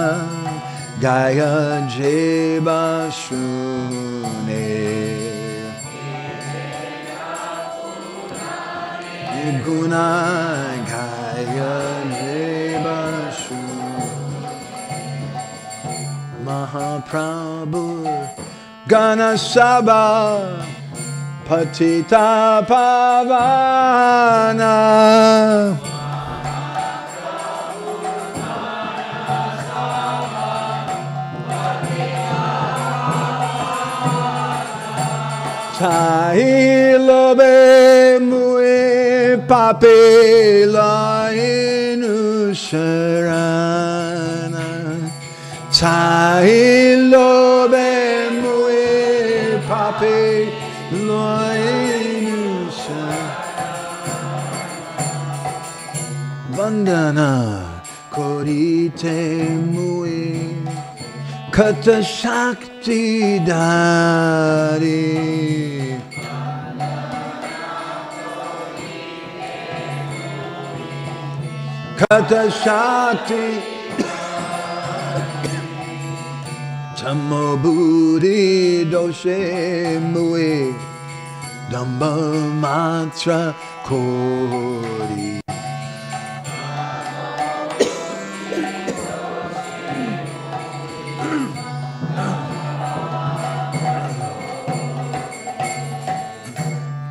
Gaya Jeba Shune Guna Gaya Nebashu Mahaprabhu Gana Sabha Patita Pavana Sai lobe mue pape la inusharana. Sai lobe mue pape la inusharana. Vandana korite mue Kata Shakti Dari Kata Shakti Tamo Buddhi Doshe Mue Damba Matra Kori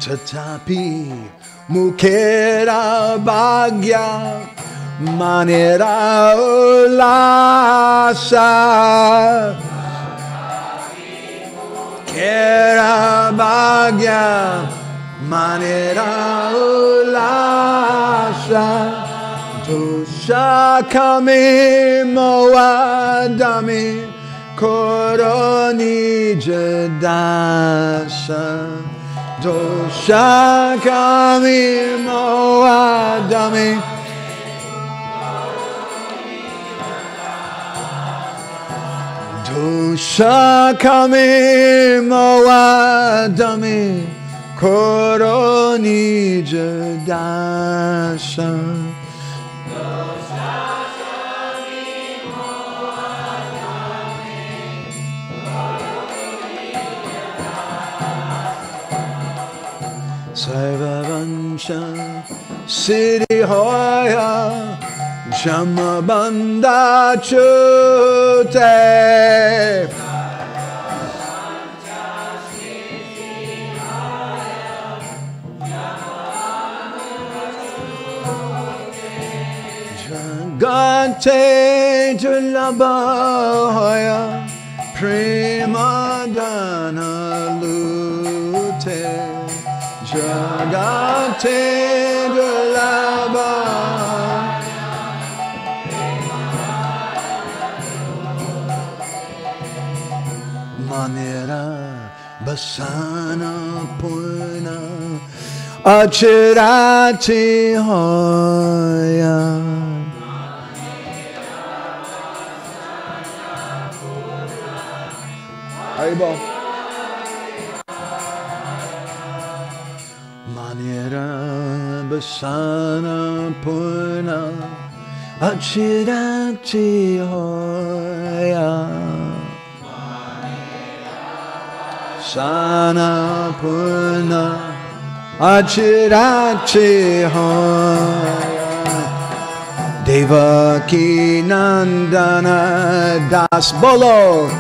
Tatapi Mukera Bhagya Manera Ulasa Kera Bhagya Manera Ulasa Dosha Kami Moadami Koroni Jadasa Dosha Kami Moadami Tushakami Moadami Koroni Jadasa Sarvavansha Siddhi Hoya Jamabanda Chute Jagate Jalabhaya Premadana Lute Jagate Jalabhaya Manira Basana Purna Achirati Hoya Haribo Manira Basana Purna Achirati Hoya Sana Purna Achirati Hoya Devaki Nandana Das Bolo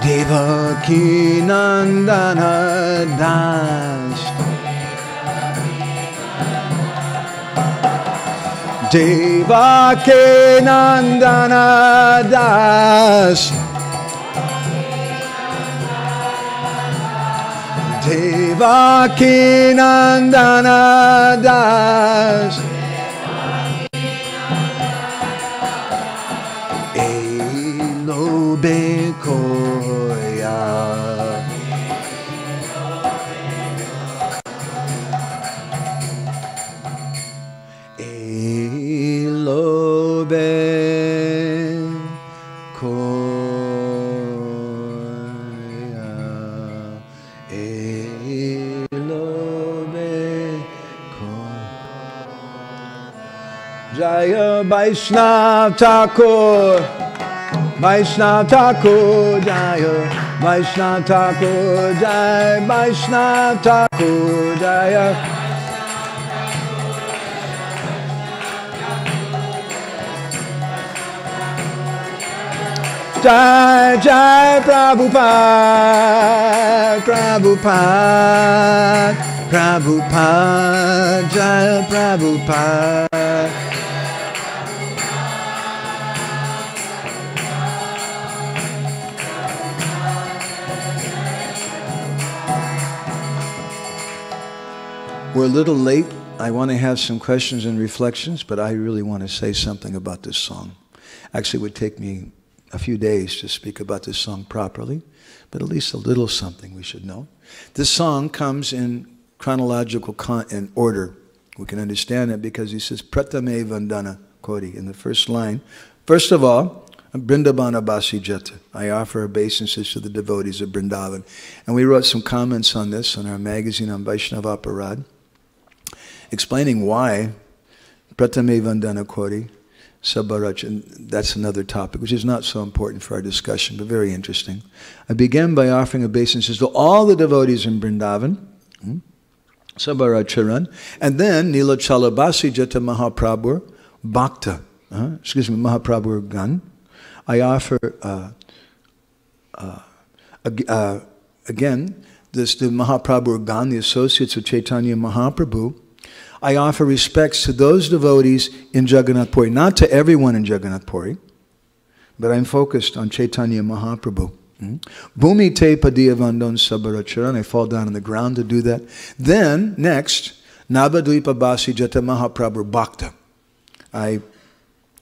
Devaki Nandana Das Devaki Nandana Das Devaki Nandana Das Elobe Koya Elobe Koya Elobe Koya Jaya Vaishnav Thakur Vaishnav Thakur Jaya Vaishnav Thakur Jaya Vaishnav Thakur Jaya Jai Jai Prabhupada Prabhupada Prabhupada Jai Prabhupada We're a little late. I want to have some questions and reflections, but I really want to say something about this song. Actually, it would take me a few days to speak about this song properly, but at least a little something we should know. This song comes in chronological in order. We can understand it because he says, Pratame Vandana Kodi, in the first line. First of all, Brindavana Basi Jata. I offer obeisances to the devotees of Brindavan. And we wrote some comments on this on our magazine on Vaishnava Aparad, explaining why Pratame Vandana Kodi, Sabarach, and that's another topic, which is not so important for our discussion, but very interesting. I began by offering obeisances to all the devotees in Vrindavan, Sabaracharan, and then Nila Chalabasi Jata Mahaprabhu Bhakta, Mahaprabhu Gan. I offer, again, the Mahaprabhu Gan, the associates of Chaitanya Mahaprabhu. I offer respects to those devotees in Jagannath Puri, not to everyone in Jagannath Puri, but I'm focused on Chaitanya Mahaprabhu. Bhumi te padiya vandon sabaracharan. I fall down on the ground to do that. Then, next, Navadvipa Basi Jata Mahaprabhu Bhakta. I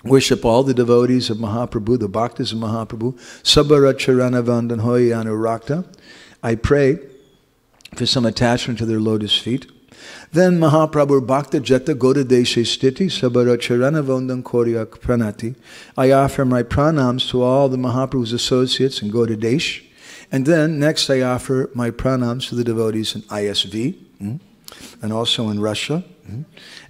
worship all the devotees of Mahaprabhu, the Bhaktas of Mahaprabhu. Sabaracharana vandan hoy anurakta. I pray for some attachment to their lotus feet. Then Mahaprabhu Bhakta Jata Goda Deshe Stiti Sabaracharana Vondan Koryak Pranati. I offer my pranams to all the Mahaprabhu's associates in Goda Desh. And then next I offer my pranams to the devotees in ISV, and also in Russia,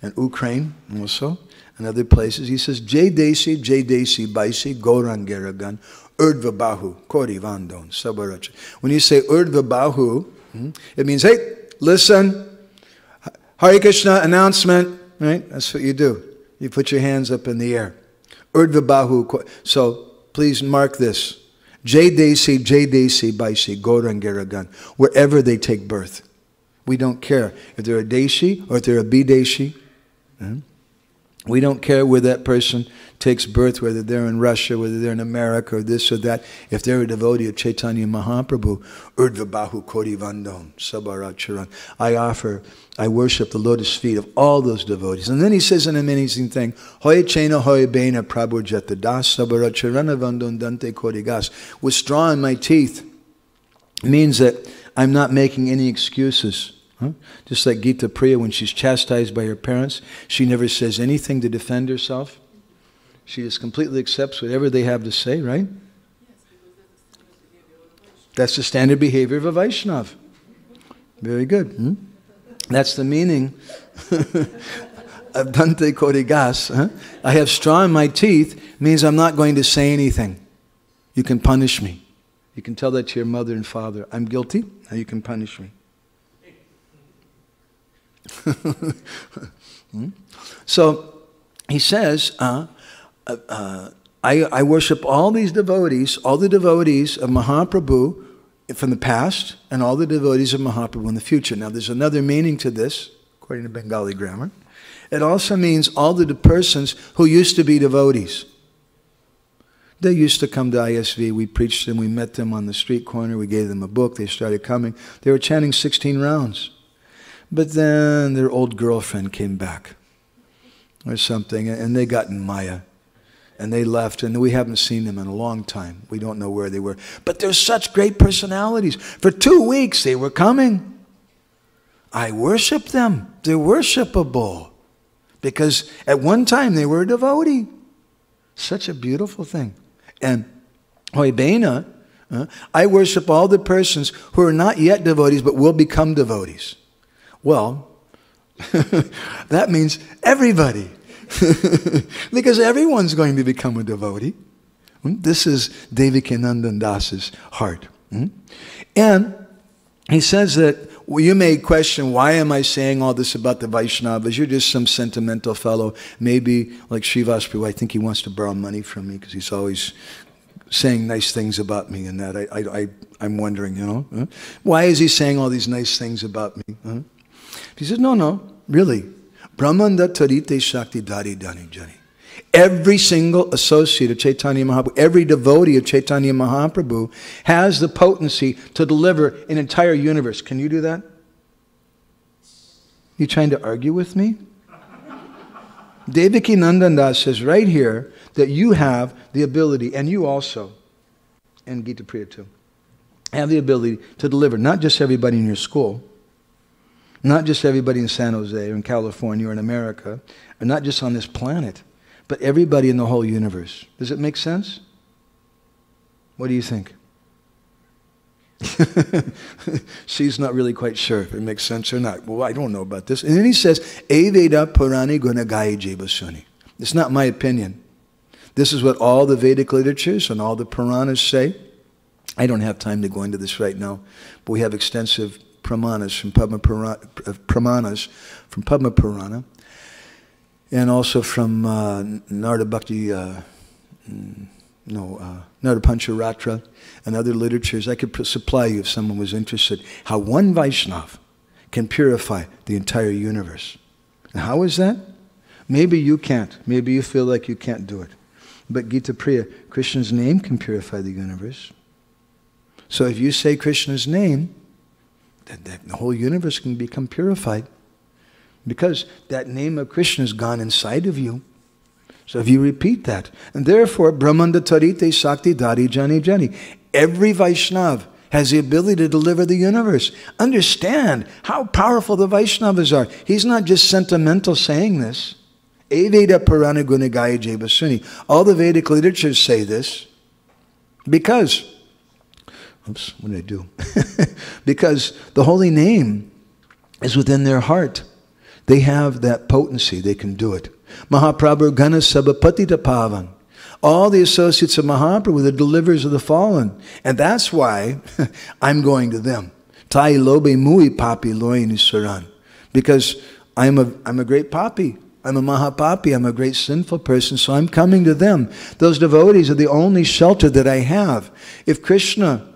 and Ukraine also, and other places. He says, Jai Desi, Baisi, Gaurangaragan, Urdhva Bahu, Kori Vandon, Sabaracha. When you say Urdhva Bahu, it means, hey, listen, Hare Krishna announcement, right? That's what you do. You put your hands up in the air. Urdhva Bahu. So please mark this. Jai Desi, Baisi, Gaurangaragan, wherever they take birth. We don't care if they're a Deshi or if they're a Bideshi. We don't care where that person takes birth, whether they're in Russia, whether they're in America, or this or that. If they're a devotee of Chaitanya Mahaprabhu, Urdhva Bahu Kori Vandon, Sabaracharan. I worship the lotus feet of all those devotees. And then he says an amazing thing. Hoye Chena Hoye Bena Prabhu Jatadas Sabaracharana Vandon Dante Korigas. Withdrawing my teeth means that I'm not making any excuses. Just like Gita Priya, when she's chastised by her parents, she never says anything to defend herself. She just completely accepts whatever they have to say, right? That's the standard behavior of a Vaishnav. Very good. That's the meaning of Dante Korigas. I have straw in my teeth means I'm not going to say anything. You can punish me. You can tell that to your mother and father. I'm guilty, now you can punish me. So he says, I worship all these devotees, all the devotees of Mahaprabhu from the past, and all the devotees of Mahaprabhu in the future. Now there's another meaning to this, according to Bengali grammar. It also means all the persons who used to be devotees. They used to come to ISV, we preached them, we met them on the street corner, we gave them a book, they started coming. They were chanting 16 rounds. But then their old girlfriend came back or something, and they got in Maya. And they left, and we haven't seen them in a long time. We don't know where they were. But they're such great personalities. For 2 weeks they were coming. I worship them. They're worshipable. Because at one time they were a devotee. Such a beautiful thing. And Hoibena, I worship all the persons who are not yet devotees but will become devotees. Well, that means everybody. Because everyone's going to become a devotee. This is Devikinandan Das's heart. And he says that, well, you may question, why am I saying all this about the Vaishnavas? You're just some sentimental fellow. Maybe, like Srivas Prabhu, I think he wants to borrow money from me because he's always saying nice things about me and that. I'm wondering, you know. Why is he saying all these nice things about me? He says, no, really. Brahmanda Tarite Shakti Dari Dani Jani. Every single associate of Chaitanya Mahaprabhu, every devotee of Chaitanya Mahaprabhu has the potency to deliver an entire universe. Can you do that? You trying to argue with me? Devaki Nandandas says right here that you have the ability, and you also, and Gita Priya too, have the ability to deliver not just everybody in your school, not just everybody in San Jose or in California or in America, or not just on this planet, but everybody in the whole universe. Does it make sense? What do you think? She's not really quite sure if it makes sense or not. Well, I don't know about this. And then he says, Eveda Purani Gunagayi Jebasuni. It's not my opinion. This is what all the Vedic literatures and all the Puranas say. I don't have time to go into this right now, but we have extensive Pramanas from Padma Purana, and also from Narada Bhakti, Narada Pancharatra, and other literatures. I could supply you if someone was interested, how one Vaishnav can purify the entire universe. And how is that? Maybe you can't. Maybe you feel like you can't do it. But Gita Priya, Krishna's name can purify the universe. So if you say Krishna's name, the whole universe can become purified. Because that name of Krishna has gone inside of you. So if you repeat that, and therefore, Brahmanda Tarite Sakti Dari Jani Jani, every Vaishnav has the ability to deliver the universe. Understand how powerful the Vaishnavas are. He's not just sentimental saying this. Eveda Purana Gunagaya Jebasuni. All the Vedic literatures say this because, oops, what did I do? Because the holy name is within their heart. They have that potency. They can do it. Mahaprabhu Gana Sabapatita Pavan. All the associates of Mahaprabhu were the deliverers of the fallen. And that's why I'm going to them. Tai lobe mui papi loini saran. Because I'm a great papi. I'm a mahapapi. I'm a great sinful person. So I'm coming to them. Those devotees are the only shelter that I have. If Krishna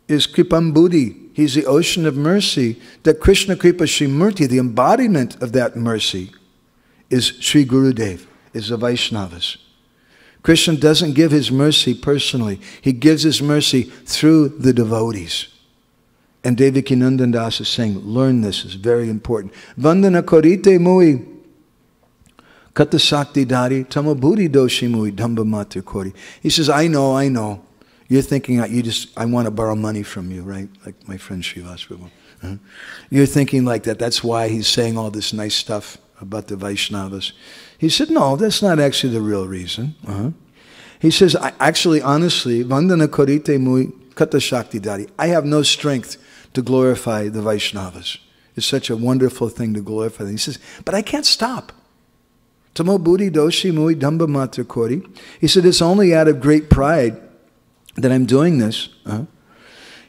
is Kripambudhi, he's the ocean of mercy, that Krishna Kripa Srimurti, the embodiment of that mercy, is Sri Gurudev, is the Vaishnavas. Krishna doesn't give his mercy personally. He gives his mercy through the devotees. And Devaki Nandan Das is saying, learn this, it's very important. Vandana korite mui kata sakti dari tamo buddhi doshi mui dhamba matra kori. He says, I know. You're thinking, I want to borrow money from you, right? Like my friend Srivas. You're thinking like that. That's why he's saying all this nice stuff about the Vaishnavas. He said, no, that's not actually the real reason. He says, honestly, Vandana korite mui kata shakti dari. I have no strength to glorify the Vaishnavas. It's such a wonderful thing to glorify them. He says, but I can't stop. Tamo buddhi doshi mui dhamba matra kori. He said, it's only out of great pride that I'm doing this.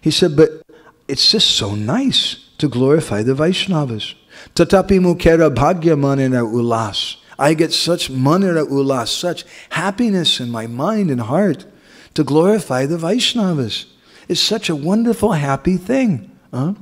He said, but it's just so nice to glorify the Vaishnavas. Tatapi mukera bhagya manera ulas. I get such manera ulas, such happiness in my mind and heart to glorify the Vaishnavas. It's such a wonderful, happy thing. And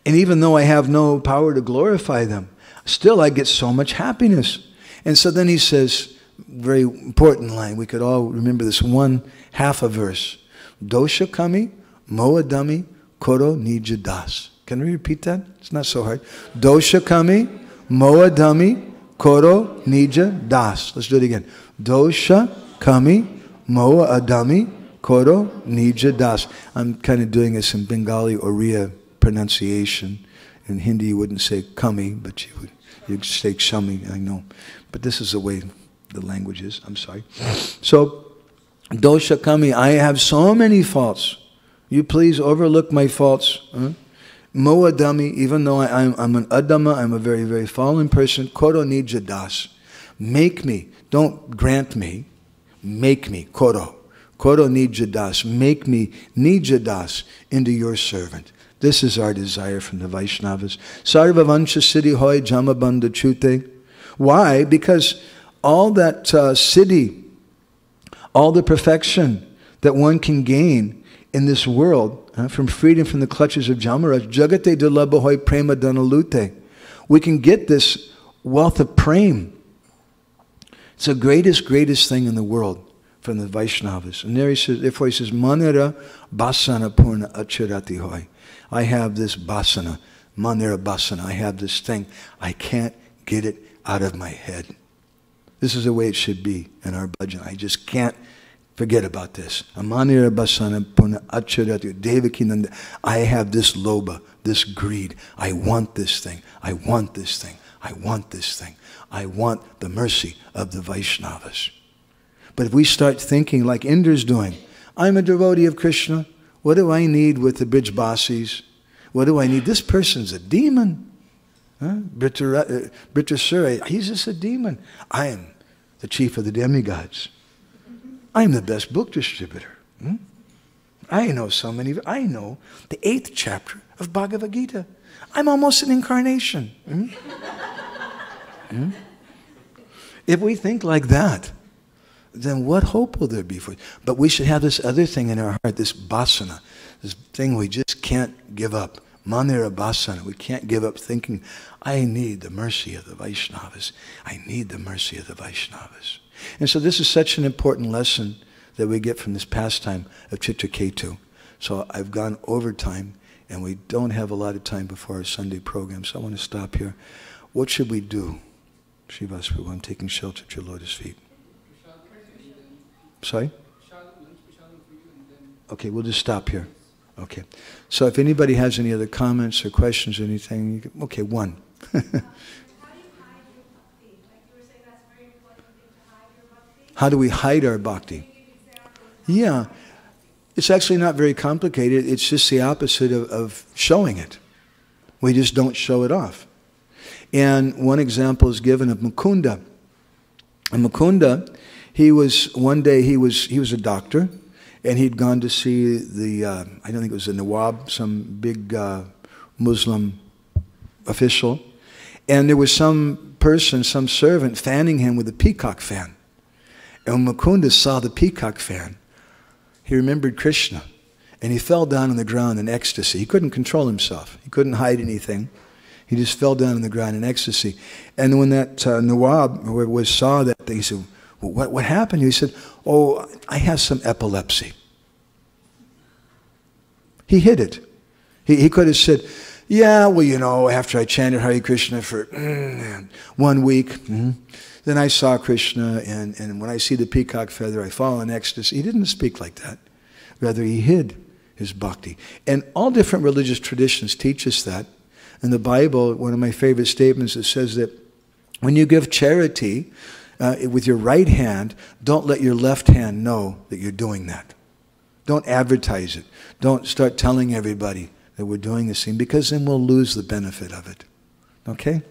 even though I have no power to glorify them, still I get so much happiness. And so then he says, very important line, we could all remember this one half a verse. Dosha kami, moadami, koro nija das. Can we repeat that? It's not so hard. Dosha kami, moadami, koro nija das. Let's do it again. Dosha kami, moadami, koro nija das. I'm kind of doing this in Bengali Oriya pronunciation. In Hindi you wouldn't say kami, but you'd say kshami, I know. But this is the way the language is. I'm sorry. So, dosha kami, I have so many faults. You please overlook my faults. Moadami, even though I'm an adama, I'm a very, very fallen person. Koro nija das. Make me, don't grant me, make me, koro. Koro nija das. Make me nija das into your servant. This is our desire from the Vaishnavas. Sarva vansha siddhi hoy jamabandha chute. Why? Because all that siddhi, all the perfection that one can gain in this world, from freedom from the clutches of Jamaraj, jagate dulabha hoy prema dhanalute. We can get this wealth of prem. It's the greatest thing in the world from the Vaishnavas. And there he says, therefore he says, manira basana purna acharati hoy. I have this basana, manira basana. I have this thing. I can't get it out of my head. This is the way it should be in our bhajan. I just can't forget about this. Amanira basana purna acharati devaki nanda. I have this lobha, this greed. I want this thing. I want this thing. I want this thing. I want the mercy of the Vaishnavas. But if we start thinking like Indra's doing, I'm a devotee of Krishna. What do I need with the Brijbasis? What do I need? This person's a demon. Britrasura, he's just a demon. I am the chief of the demigods. I'm the best book distributor. I know so many. I know the 8th chapter of Bhagavad Gita. I'm almost an incarnation. If we think like that, then what hope will there be for it? But we should have this other thing in our heart, this basana, this thing we just can't give up. Manira basana. We can't give up thinking, I need the mercy of the Vaishnavas. I need the mercy of the Vaishnavas. And so this is such an important lesson that we get from this pastime of Chitraketu. So I've gone over time, and we don't have a lot of time before our Sunday program, so I want to stop here. What should we do? Srivas Prabhu, I'm taking shelter at your lotus feet. Sorry? Okay, we'll just stop here. Okay. So if anybody has any other comments or questions or anything, you can, okay, one. How do you hide your bhakti? Like you were saying, that's a very important thing to hide your bhakti. How do we hide our bhakti? Yeah. It's actually not very complicated. It's just the opposite of showing it. We just don't show it off. And one example is given of Mukunda. And Mukunda, one day he was a doctor, and he'd gone to see the, I don't think it was the Nawab, some big Muslim official. And there was some person, some servant, fanning him with a peacock fan. And when Mukunda saw the peacock fan, he remembered Krishna. And he fell down on the ground in ecstasy. He couldn't control himself. He couldn't hide anything. He just fell down on the ground in ecstasy. And when that Nawab saw that thing, he said, well, what happened? He said, oh, I have some epilepsy. He hid it. He could have said, yeah, well, you know, after I chanted Hare Krishna for 1 week, then I saw Krishna, and when I see the peacock feather, I fall in ecstasy. He didn't speak like that. Rather, he hid his bhakti. And all different religious traditions teach us that. In the Bible, one of my favorite statements, it says that when you give charity with your right hand, don't let your left hand know that you're doing that. Don't advertise it. Don't start telling everybody that we're doing this thing, because then we'll lose the benefit of it. Okay?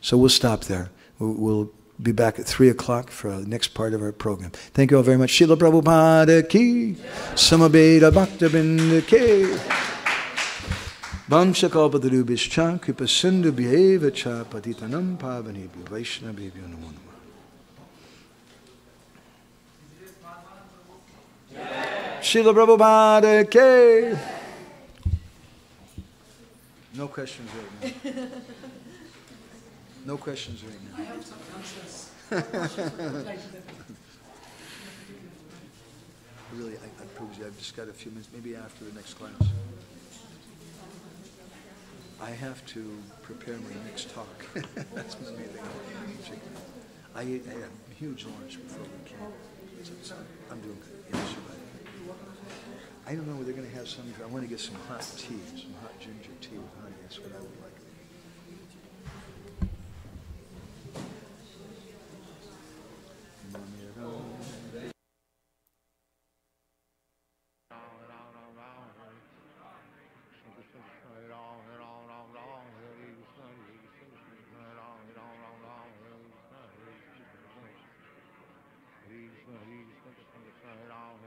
So we'll stop there. We'll be back at 3 o'clock for the next part of our program. Thank you all very much. Srila Prabhupada ki, Samaveda Bhaktabinda ki, Vamsakalpatarubhischa, Kripasindhubhyeva cha, Patitanam Pavanebhyo Vaishnavebhyo Namo Namah. Srila Prabhupada ki. No questions right now. No questions right now. I have some questions. Really, I promise you, I've just got a few minutes, maybe after the next class. I have to prepare my next talk. That's my main thing. I had a huge lunch before we came. So I'm doing good. Yeah, sure. I don't know whether they're going to have some. I want to get some hot tea, some hot ginger tea with honey. That's what I would like. Hare Krishna, Hare Krishna, Krishna Krishna, Hare Ram,